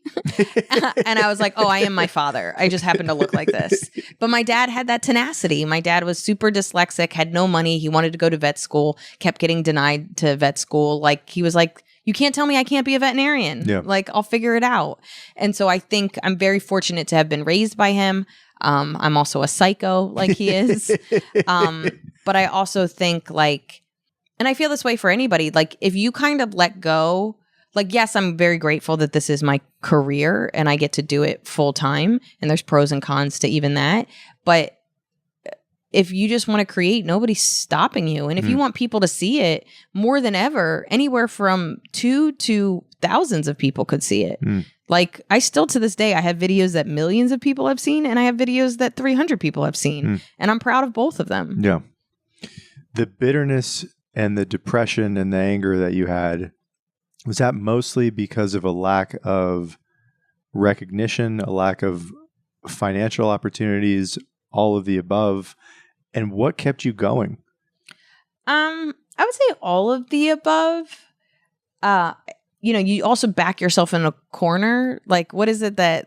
Speaker 2: And I was like, oh, I am my father. I just happen to look like this. But my dad had that tenacity. My dad was super dyslexic, had no money. He wanted to go to vet school, kept getting denied to vet school. Like he was like, you can't tell me I can't be a veterinarian. Yeah. Like I'll figure it out. And so I think I'm very fortunate to have been raised by him. I'm also a psycho like he is. But I also think like, and I feel this way for anybody, like if you kind of let go, like, yes, I'm very grateful that this is my career and I get to do it full time. And there's pros and cons to even that. But if you just want to create, nobody's stopping you. And if you want people to see it more than ever, anywhere from 2 to thousands of people could see it. Like I still to this day, I have videos that millions of people have seen and I have videos that 300 people have seen. And I'm proud of both of them.
Speaker 1: Yeah. The bitterness and the depression and the anger that you had, was that mostly because of a lack of recognition, a lack of financial opportunities, all of the above? And what kept you going?
Speaker 2: I would say all of the above. You also back yourself in a corner. Like, what is it that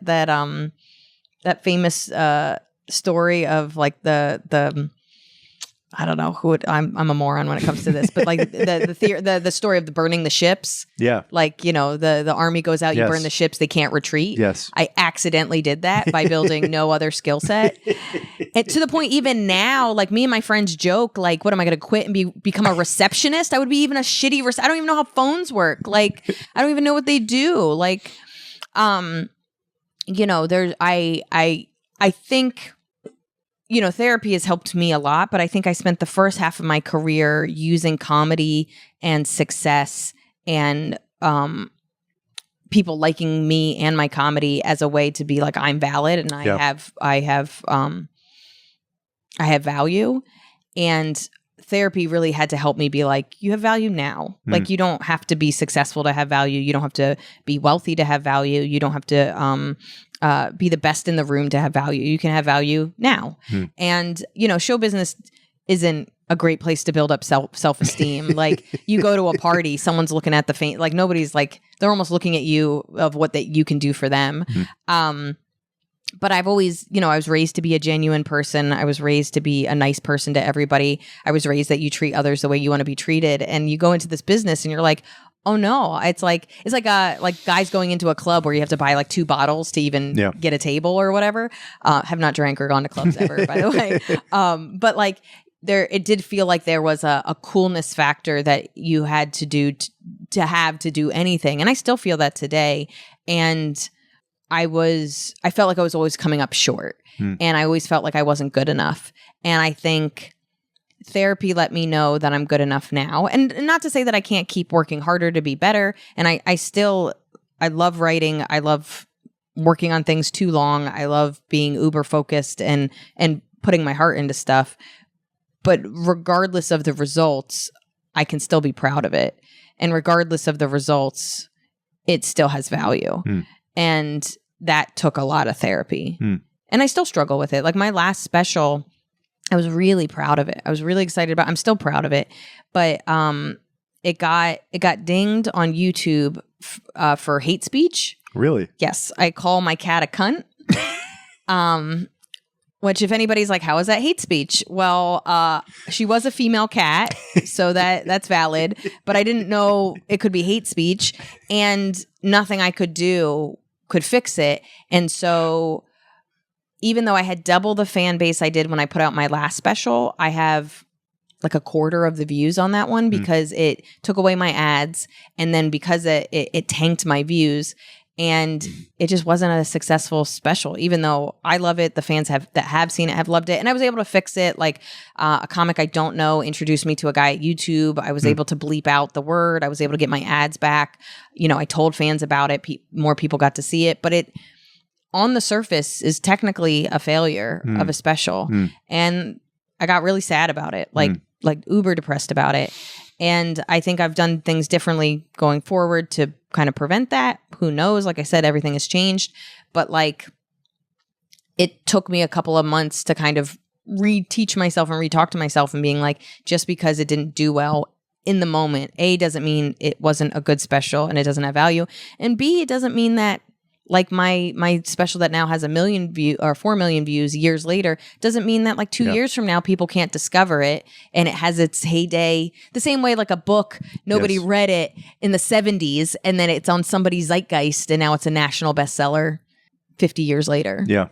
Speaker 2: famous story of like the I don't know who I'm a moron when it comes to this, but like the story of the burning the ships. Yeah. Like, the army goes out, you burn the ships, they can't retreat. Yes. I accidentally did that by building no other skill set. And to the point, even now, like me and my friends joke, like, what am I going to quit and become a receptionist? I would be even a shitty I don't even know how phones work. Like, I don't even know what they do. Like, there's, I think, therapy has helped me a lot, but I think I spent the first half of my career using comedy and success and people liking me and my comedy as a way to be like, I'm valid and I have value. And therapy really had to help me be like, you have value now. Like you don't have to be successful to have value. You don't have to be wealthy to have value. You don't have to be the best in the room to have value. You can have value now. And, show business isn't a great place to build up self-esteem. Like you go to a party, someone's looking at like nobody's like, they're almost looking at you of what that you can do for them. But I've always, I was raised to be a genuine person. I was raised to be a nice person to everybody. I was raised that you treat others the way you want to be treated. And you go into this business and you're like, oh no, it's like guys going into a club where you have to buy like 2 bottles to even get a table or whatever. Have not drank or gone to clubs ever, by the way. But like it did feel like there was a coolness factor that you had to do to do anything. And I still feel that today. And I felt like I was always coming up short and I always felt like I wasn't good enough. And I think therapy let me know that I'm good enough now. And not to say that I can't keep working harder to be better. And I love writing. I love working on things too long. I love being uber focused and putting my heart into stuff. But regardless of the results, I can still be proud of it. And regardless of the results, it still has value. And that took a lot of therapy. And I still struggle with it. Like my last special, I was really proud of it. I was really excited about it. I'm still proud of it. But it got dinged on YouTube for hate speech.
Speaker 1: Really?
Speaker 2: Yes. I call my cat a cunt. Which, if anybody's like, how is that hate speech? Well, she was a female cat, so that's valid. But I didn't know it could be hate speech, and nothing I could do could fix it. And so, even though I had double the fan base I did when I put out my last special, I have like a quarter of the views on that one because it took away my ads, and then because it tanked my views. And it just wasn't a successful special, even though I love it. The fans that have seen it have loved it. And I was able to fix it. Like a comic I don't know introduced me to a guy at YouTube. I was able to bleep out the word. I was able to get my ads back. You know, I told fans about it. More people got to see it. But it, on the surface, is technically a failure of a special. And I got really sad about it, like uber depressed about it. And I think I've done things differently going forward to kind of prevent that. Who knows? Like I said, everything has changed. But like, it took me a couple of months to kind of reteach myself and retalk to myself and being like, just because it didn't do well in the moment, A, doesn't mean it wasn't a good special and it doesn't have value. And B, it doesn't mean that like my special that now has 1 million view or 4 million views years later doesn't mean that like 2 years from now people can't discover it and it has its heyday. The same way like a book, nobody read it in the 70s and then it's on somebody's zeitgeist and now it's a national bestseller 50 years later.
Speaker 1: Yeah.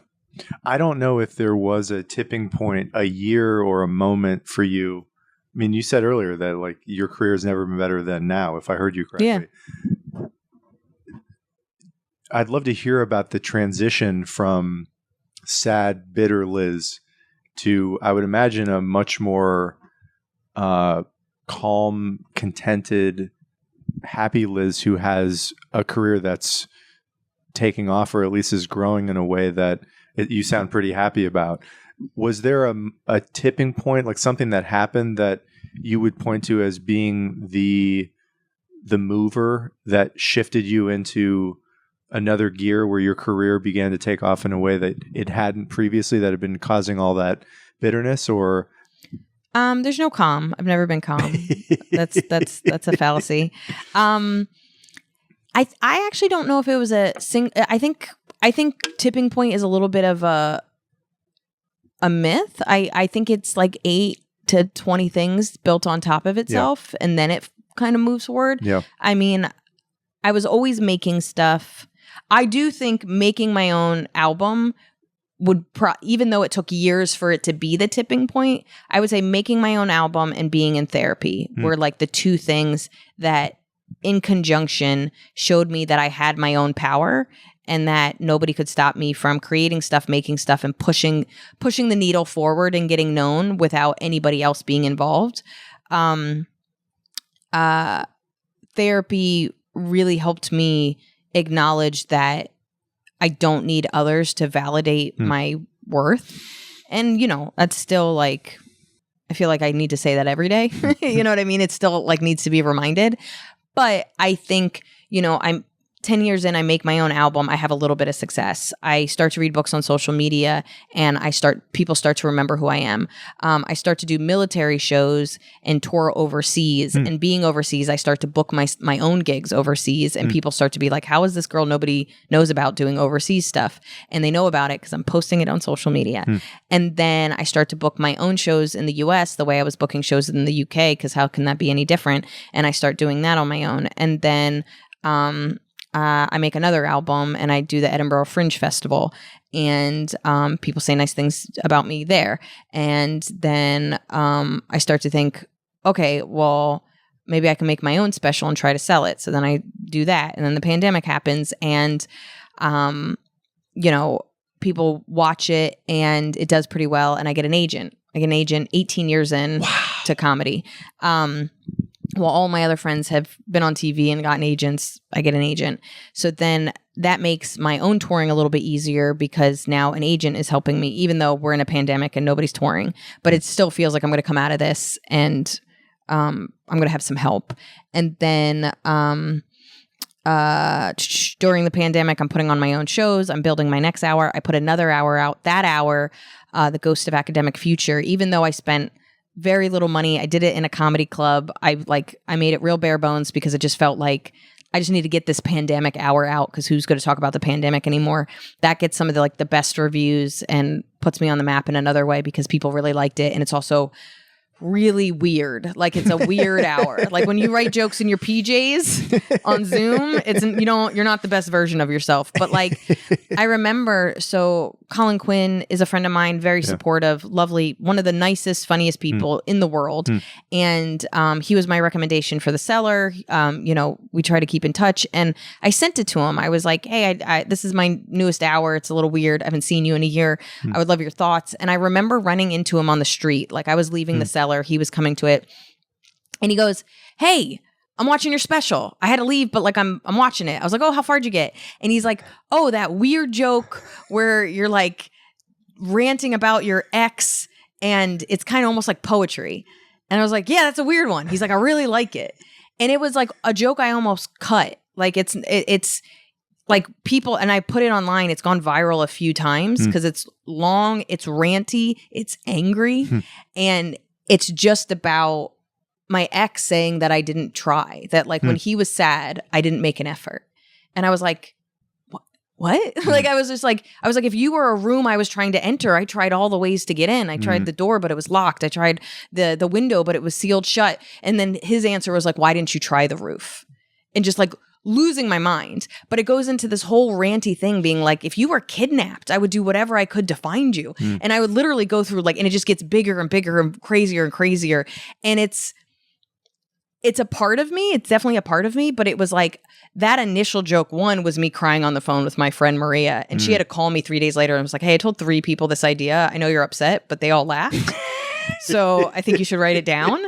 Speaker 1: I don't know if there was a tipping point, a year or a moment for you. I mean, you said earlier that like your career has never been better than now, if I heard you correctly.
Speaker 2: Yeah.
Speaker 1: I'd love to hear about the transition from sad, bitter Liz to, I would imagine, a much more calm, contented, happy Liz who has a career that's taking off or at least is growing in a way that you sound pretty happy about. Was there a tipping point, like something that happened that you would point to as being the mover that shifted you into another gear where your career began to take off in a way that it hadn't previously, that had been causing all that bitterness? Or
Speaker 2: there's no calm. I've never been calm. That's a fallacy. I actually don't know if it was a I think tipping point is a little bit of a myth. I think it's like 8 to 20 things built on top of itself and then it kind of moves forward.
Speaker 1: Yeah.
Speaker 2: I mean, I was always making stuff. I do think making my own album would, even though it took years for it to be the tipping point, I would say making my own album and being in therapy were like the two things that in conjunction showed me that I had my own power and that nobody could stop me from creating stuff, making stuff, and pushing the needle forward and getting known without anybody else being involved. Therapy really helped me acknowledge that I don't need others to validate my worth. And, you know, that's still like, I feel like I need to say that every day. You know what I mean? It still like needs to be reminded. But I think, you know, I'm 10 years in, I make my own album. I have a little bit of success. I start to read books on social media and people start to remember who I am. I start to do military shows and tour overseas. And being overseas, I start to book my own gigs overseas and people start to be like, how is this girl nobody knows about doing overseas stuff? And they know about it because I'm posting it on social media. And then I start to book my own shows in the US the way I was booking shows in the UK, because how can that be any different? And I start doing that on my own. And then I make another album and I do the Edinburgh Fringe Festival and people say nice things about me there. And then I start to think, okay, well, maybe I can make my own special and try to sell it. So then I do that. And then the pandemic happens and, you know, people watch it and it does pretty well. And I get an agent. 18 years in to comedy. While all my other friends have been on TV and gotten agents, I get an agent. So then that makes my own touring a little bit easier because now an agent is helping me, even though we're in a pandemic and nobody's touring. But it still feels like I'm going to come out of this and I'm going to have some help. And then during the pandemic, I'm putting on my own shows. I'm building my next hour. I put another hour out. That hour, The Ghost of Academic Future, even though I spent very little money. I did it in a comedy club. I made it real bare bones because it just felt like I just need to get this pandemic hour out because who's going to talk about the pandemic anymore? That gets some of the best reviews and puts me on the map in another way because people really liked it. And it's also really weird. Like it's a weird hour. Like when you write jokes in your PJs on Zoom, you're not the best version of yourself. But like I remember, so Colin Quinn is a friend of mine, very supportive, lovely, one of the nicest, funniest people in the world. And he was my recommendation for The Cellar. We try to keep in touch. And I sent it to him. I was like, hey, this is my newest hour. It's a little weird. I haven't seen you in a year. I would love your thoughts. And I remember running into him on the street. Like I was leaving The Cellar. He was coming to it. And he goes, hey, I'm watching your special. I had to leave, but like I'm watching it. I was like, oh, how far'd you get? And he's like, oh, that weird joke where you're like ranting about your ex and it's kind of almost like poetry. And I was like, yeah, that's a weird one. He's like, I really like it. And it was like a joke I almost cut. Like it's like people, and I put it online. It's gone viral a few times because it's long, it's ranty, it's angry. And it's just about my ex saying that I didn't try, that like when he was sad, I didn't make an effort. And I was like, what? Like, I was like, if you were a room I was trying to enter, I tried all the ways to get in. I tried the door, but it was locked. I tried the window, but it was sealed shut. And then his answer was like, why didn't you try the roof? And just like losing my mind. But it goes into this whole ranty thing being like, if you were kidnapped, I would do whatever I could to find you. And I would literally go through and it just gets bigger and bigger and crazier and crazier. And it's a part of me. It's definitely a part of me. But it was like that initial joke, one was me crying on the phone with my friend Maria. And she had to call me 3 days later and was like, hey, I told 3 people this idea. I know you're upset, but they all laughed. So I think you should write it down.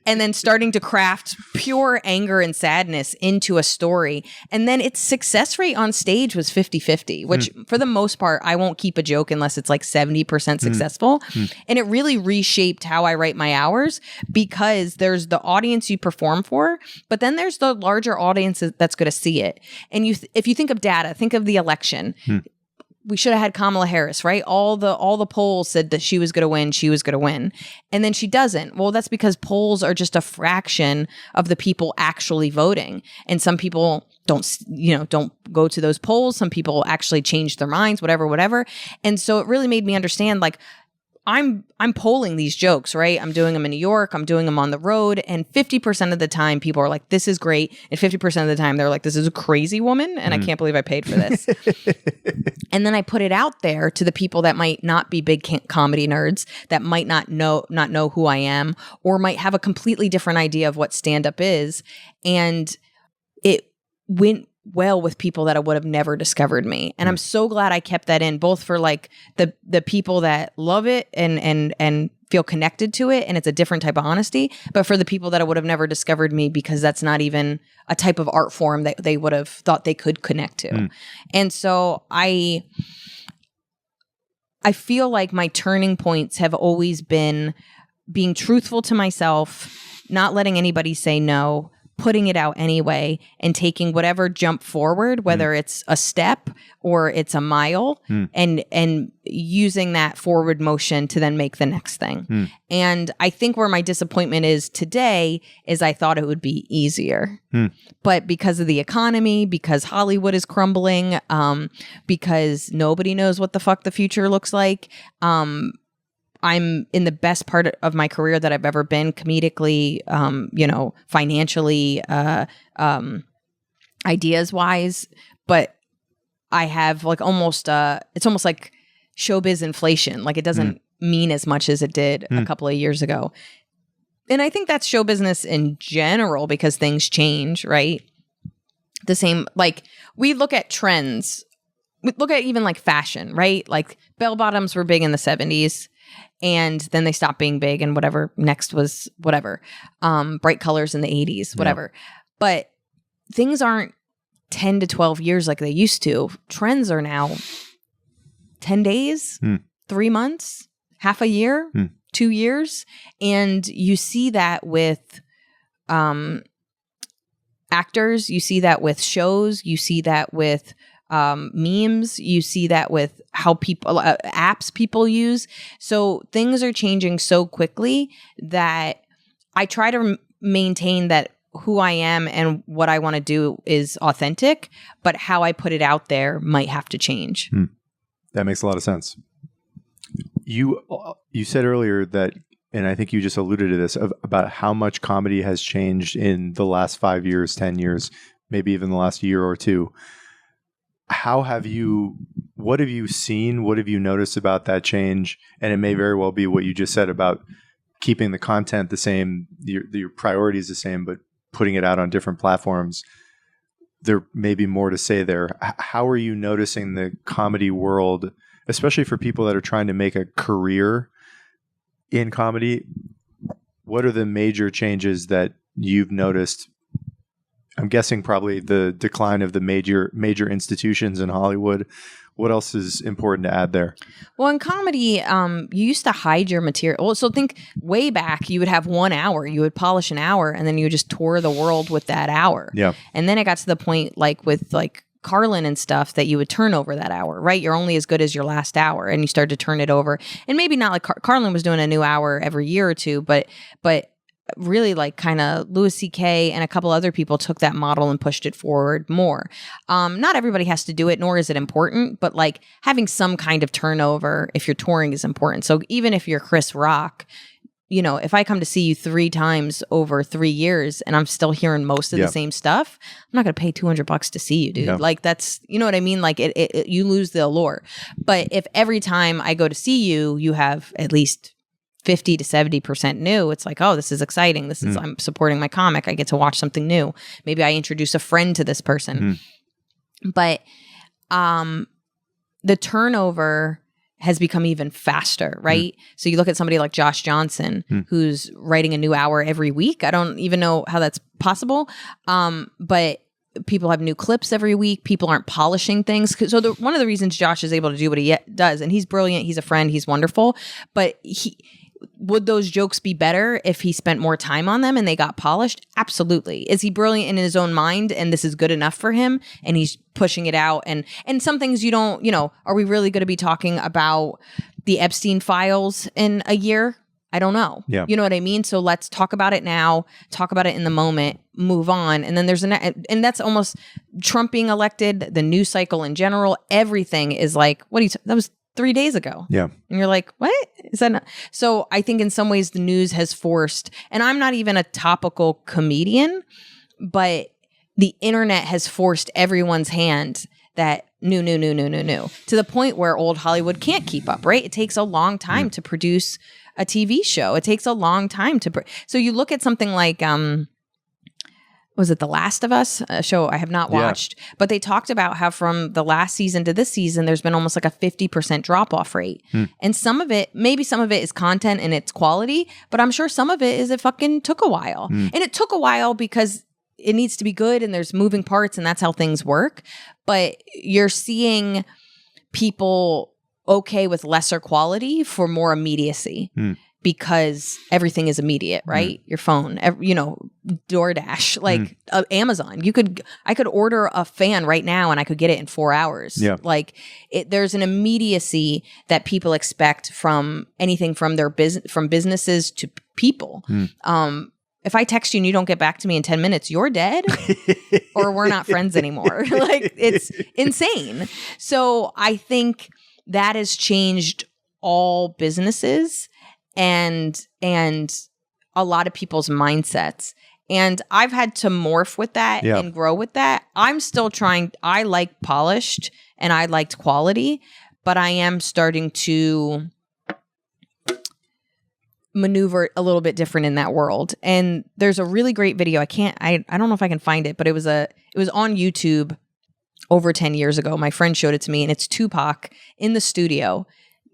Speaker 2: And then starting to craft pure anger and sadness into a story. And then its success rate on stage was 50-50, which for the most part, I won't keep a joke unless it's like 70% successful. And it really reshaped how I write my hours because there's the audience you perform for, but then there's the larger audience that's going to see it. And if you think of data, think of the election. We should have had Kamala Harris, right? All the polls said that she was going to win. She was going to win. And then she doesn't. Well, that's because polls are just a fraction of the people actually voting. And some people don't go to those polls. Some people actually change their minds, whatever. And so it really made me understand, like, I'm polling these jokes, right? I'm doing them in New York. I'm doing them on the road. And 50% of the time, people are like, this is great. And 50% of the time, they're like, this is a crazy woman. And I can't believe I paid for this. And then I put it out there to the people that might not be big comedy nerds, that might not know who I am, or might have a completely different idea of what stand-up is. And it went well with people that I would have never discovered me. And I'm so glad I kept that in, both for like the people that love it and feel connected to it, and it's a different type of honesty, but for the people that I would have never discovered me because that's not even a type of art form that they would have thought they could connect to. And so I feel like my turning points have always been being truthful to myself, not letting anybody say no, putting it out anyway, and taking whatever jump forward, whether it's a step or it's a mile, and using that forward motion to then make the next thing. And I think where my disappointment is today is I thought it would be easier. But because of the economy, because Hollywood is crumbling, because nobody knows what the fuck the future looks like, I'm in the best part of my career that I've ever been, comedically, financially, ideas wise. But I have like it's almost like showbiz inflation. Like it doesn't mean as much as it did a couple of years ago. And I think that's show business in general because things change, right? The same, like we look at trends. We look at even like fashion, right? Like bell bottoms were big in the 70s. And then they stopped being big, and whatever next was whatever. Bright colors in the 80s, whatever. Yeah. But things aren't 10 to 12 years like they used to. Trends are now 10 days, 3 months, half a year, 2 years. And you see that with actors. You see that with shows. You see that with memes. You see that with how people apps people use. So things are changing so quickly that I try to maintain that who I am and what I want to do is authentic, but how I put it out there might have to change.
Speaker 1: That makes a lot of sense. You said earlier that, and I think you just alluded to this, about how much comedy has changed in the last 5 years, 10 years, maybe even the last year or two. What have you seen? What have you noticed about that change? And it may very well be what you just said about keeping the content the same, your priorities the same, but putting it out on different platforms. There may be more to say there. How are you noticing the comedy world, especially for people that are trying to make a career in comedy? What are the major changes that you've noticed? I'm guessing probably the decline of the major institutions in Hollywood. What else is important to add there?
Speaker 2: Well, in comedy, you used to hide your material. Well, so think way back, you would have 1 hour, you would polish an hour, and then you would just tour the world with that hour.
Speaker 1: Yeah.
Speaker 2: And then it got to the point, like with like Carlin and stuff, that you would turn over that hour, right? You're only as good as your last hour, and you start to turn it over. And maybe not like Carlin was doing a new hour every year or two, but really like kind of Louis C.K. and a couple other people took that model and pushed it forward more. Not everybody has to do it, nor is it important, but like having some kind of turnover if you're touring is important. So even if you're Chris Rock, you know, if I come to see you 3 times over 3 years and I'm still hearing most of the same stuff, I'm not going to pay $200 to see you, dude. Yeah. Like that's, you know what I mean? Like it you lose the allure. But if every time I go to see you, you have at least 50 to 70% new, it's like, oh, this is exciting. This is, I'm supporting my comic. I get to watch something new. Maybe I introduce a friend to this person. But the turnover has become even faster, right? So you look at somebody like Josh Johnson, who's writing a new hour every week. I don't even know how that's possible. But people have new clips every week. People aren't polishing things. So one of the reasons Josh is able to do what he does, and he's brilliant, he's a friend, he's wonderful, but would those jokes be better if he spent more time on them and they got polished? Absolutely. Is he brilliant in his own mind and this is good enough for him and he's pushing it out? And some things you don't, you know, are we really going to be talking about the Epstein files in a year? I don't know.
Speaker 1: Yeah.
Speaker 2: You know what I mean? So let's talk about it now, talk about it in the moment, move on. And then there's and that's almost Trump being elected, the news cycle in general, everything is like, that was 3 days ago.
Speaker 1: Yeah.
Speaker 2: And you're like, what? Is that not? So I think in some ways the news has forced, and I'm not even a topical comedian, but the internet has forced everyone's hand that new, to the point where old Hollywood can't keep up, right? It takes a long time to produce a TV show. It takes a long time so you look at something like, was it The Last of Us? A show I have not watched, but they talked about how from the last season to this season, there's been almost like a 50% drop off rate. And maybe some of it is content and its quality, but I'm sure some of it is it fucking took a while. And it took a while because it needs to be good and there's moving parts and that's how things work. But you're seeing people okay with lesser quality for more immediacy. Because everything is immediate, right? Your phone, DoorDash, like Amazon. I could order a fan right now and I could get it in 4 hours.
Speaker 1: Yeah.
Speaker 2: Like there's an immediacy that people expect from anything from from businesses to people. If I text you and you don't get back to me in 10 minutes, you're dead or we're not friends anymore. Like it's insane. So I think that has changed all businesses and a lot of people's mindsets. And I've had to morph with that and grow with that. I'm still trying. I like polished and I liked quality, but I am starting to maneuver a little bit different in that world. And there's a really great video. I don't know if I can find it, but it was on YouTube over 10 years ago. My friend showed it to me and it's Tupac in the studio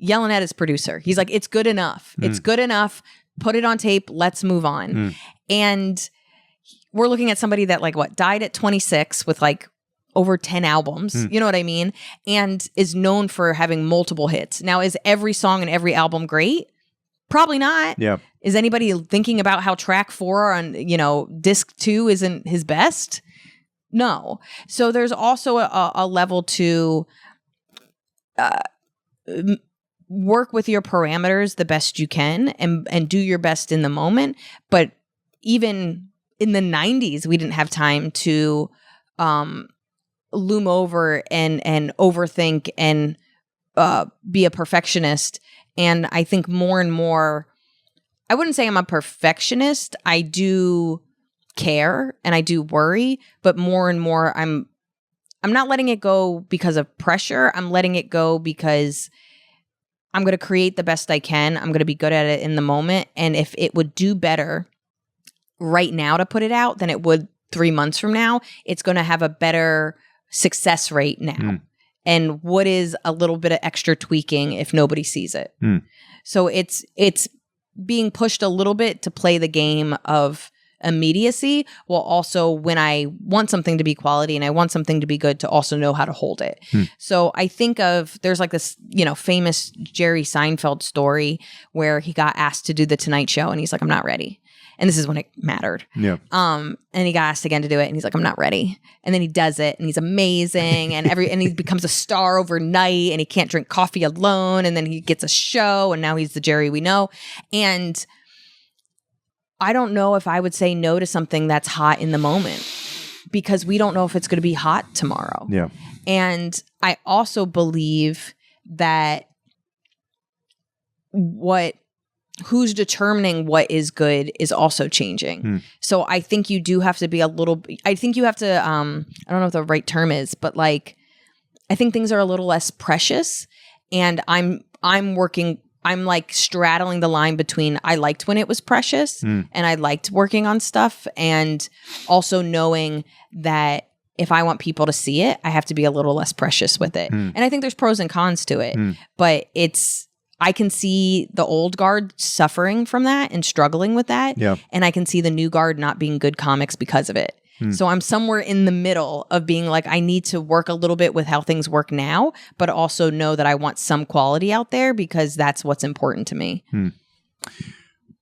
Speaker 2: yelling at his producer. He's like, it's good enough. It's good enough. Put it on tape. Let's move on. And we're looking at somebody that died at 26 with over 10 albums. You know what I mean? And is known for having multiple hits. Now, is every song and every album great? Probably not.
Speaker 1: Yeah.
Speaker 2: Is anybody thinking about how track 4 on, disc 2 isn't his best? No. So there's also a level to work with your parameters the best you can and do your best in the moment. But even in the 90s, we didn't have time to loom over and overthink and be a perfectionist. And I think more and more, I wouldn't say I'm a perfectionist. I do care and I do worry, but more and more I'm not letting it go because of pressure. I'm letting it go because I'm going to create the best I can. I'm going to be good at it in the moment. And if it would do better right now to put it out than it would 3 months from now, it's going to have a better success rate now. And what is a little bit of extra tweaking if nobody sees it? So it's being pushed a little bit to play the game of immediacy, while also when I want something to be quality and I want something to be good, to also know how to hold it. So I think of, there's like this, famous Jerry Seinfeld story where he got asked to do the Tonight Show and he's like, I'm not ready. And this is when it mattered.
Speaker 1: Yeah.
Speaker 2: And he got asked again to do it and he's like, I'm not ready. And then he does it and he's amazing and he becomes a star overnight and he can't drink coffee alone. And then he gets a show and now he's the Jerry we know. And I don't know if I would say no to something that's hot in the moment, because we don't know if it's going to be hot tomorrow.
Speaker 1: Yeah.
Speaker 2: And I also believe that who's determining what is good is also changing. So I think you do have to be I think you have to, I don't know what the right term is, but like, I think things are a little less precious, and I'm like straddling the line between I liked when it was precious and I liked working on stuff, and also knowing that if I want people to see it, I have to be a little less precious with it. And I think there's pros and cons to it, but I can see the old guard suffering from that and struggling with that.
Speaker 1: Yeah.
Speaker 2: And I can see the new guard not being good comics because of it. So I'm somewhere in the middle of being like, I need to work a little bit with how things work now, but also know that I want some quality out there because that's what's important to me.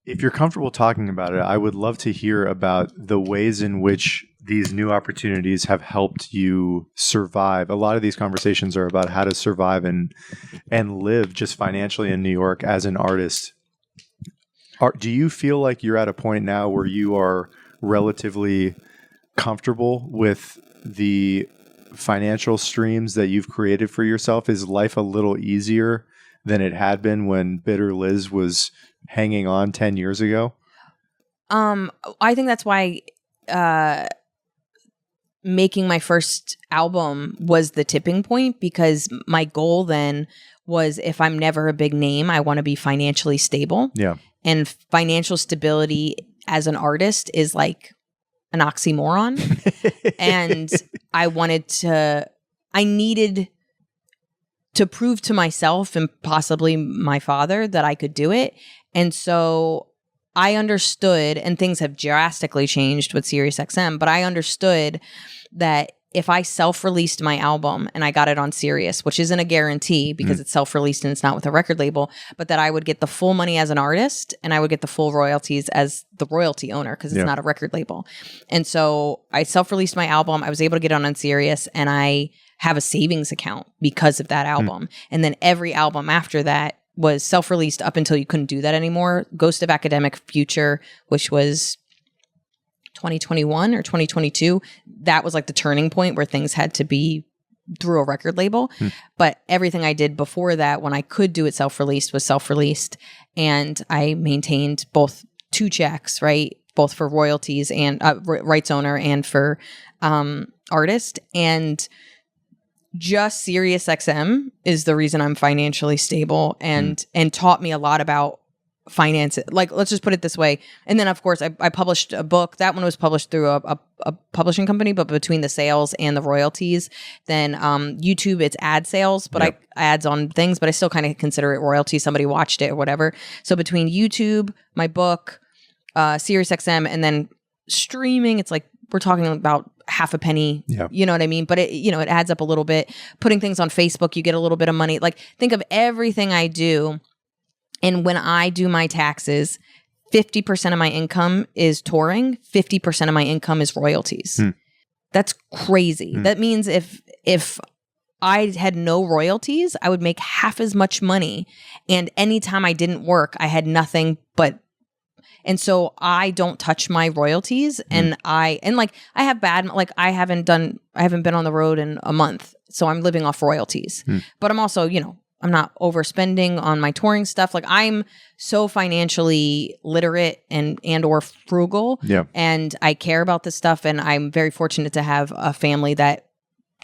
Speaker 1: If you're comfortable talking about it, I would love to hear about the ways in which these new opportunities have helped you survive. A lot of these conversations are about how to survive and live just financially in New York as an artist. Do you feel like you're at a point now where you are relatively comfortable with the financial streams that you've created for yourself? Is life a little easier than it had been when Bitter Liz was hanging on 10 years ago?
Speaker 2: I think that's why making my first album was the tipping point, because my goal then was, if I'm never a big name, I want to be financially stable.
Speaker 1: Yeah. And
Speaker 2: financial stability as an artist is like an oxymoron. And I needed to prove to myself and possibly my father that I could do it. And so I understood, and things have drastically changed with SiriusXM, but I understood that if I self-released my album and I got it on Sirius, which isn't a guarantee because it's self-released and it's not with a record label, but that I would get the full money as an artist and I would get the full royalties as the royalty owner because it's not a record label. And so I self-released my album. I was able to get on Sirius, and I have a savings account because of that album. And then every album after that was self-released up until you couldn't do that anymore. Ghost of Academic Future, which was 2021 or 2022, that was like the turning point where things had to be through a record label. But everything I did before that, when I could do it self-released, was self-released. And I maintained both 2 checks, right? Both for royalties and rights owner and for artist. And just SiriusXM is the reason I'm financially stable and taught me a lot about finance. Like, let's just put it this way. And then of course I published a book. That one was published through a publishing company, but between the sales and the royalties, then YouTube, it's ad sales, but I ads on things, but I still kind of consider it royalty. Somebody watched it or whatever. So between YouTube, my book, SiriusXM, and then streaming, it's like, we're talking about half a penny, you know what I mean? But it adds up a little bit. Putting things on Facebook, you get a little bit of money. Like, think of everything I do. And when I do my taxes, 50% of my income is touring, 50% of my income is royalties. That's crazy. That means if I had no royalties, I would make half as much money. And anytime I didn't work, I had nothing but, And so I don't touch my royalties. And I have I haven't been on the road in a month. So I'm living off royalties. But I'm also, I'm not overspending on my touring stuff. Like I'm so financially literate and or frugal.
Speaker 1: Yeah.
Speaker 2: And I care about this stuff. And I'm very fortunate to have a family that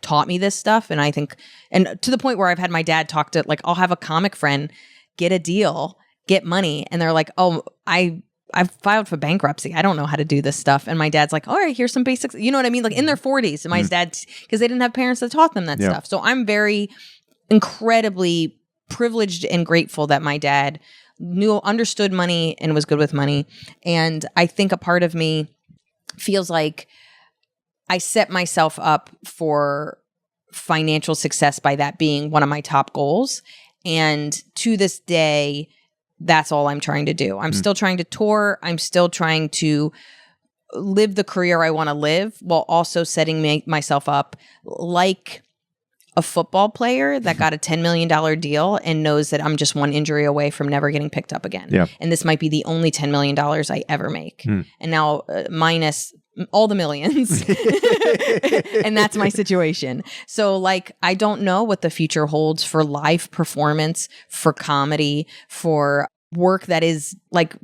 Speaker 2: taught me this stuff. And I think, and to the point where I've had my dad talk to, like, I'll have a comic friend get a deal, get money. And they're like, oh, I've filed for bankruptcy. I don't know how to do this stuff. And my dad's like, all right, here's some basics. You know what I mean? Like in their 40s. And my dad, because they didn't have parents that taught them that stuff. So I'm very incredibly privileged and grateful that my dad understood money and was good with money. And I think a part of me feels like I set myself up for financial success by that being one of my top goals. And to this day, that's all I'm trying to do. I'm still trying to tour. I'm still trying to live the career I want to live while also setting myself up like a football player that got a $10 million deal and knows that I'm just one injury away from never getting picked up again.
Speaker 1: Yeah.
Speaker 2: And this might be the only $10 million I ever make. And now minus all the millions. And that's my situation. So like, I don't know what the future holds for live performance, for comedy, for work that is like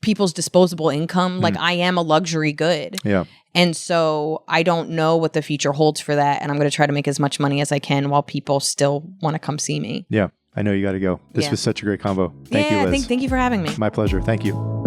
Speaker 2: people's disposable income. Like I am a luxury good.
Speaker 1: Yeah.
Speaker 2: And so I don't know what the future holds for that. And I'm going to try to make as much money as I can while people still want to come see me.
Speaker 1: Yeah. I know you got to go. This was such a great combo. Thank you, Liz.
Speaker 2: Thank you for having me.
Speaker 1: My pleasure. Thank you.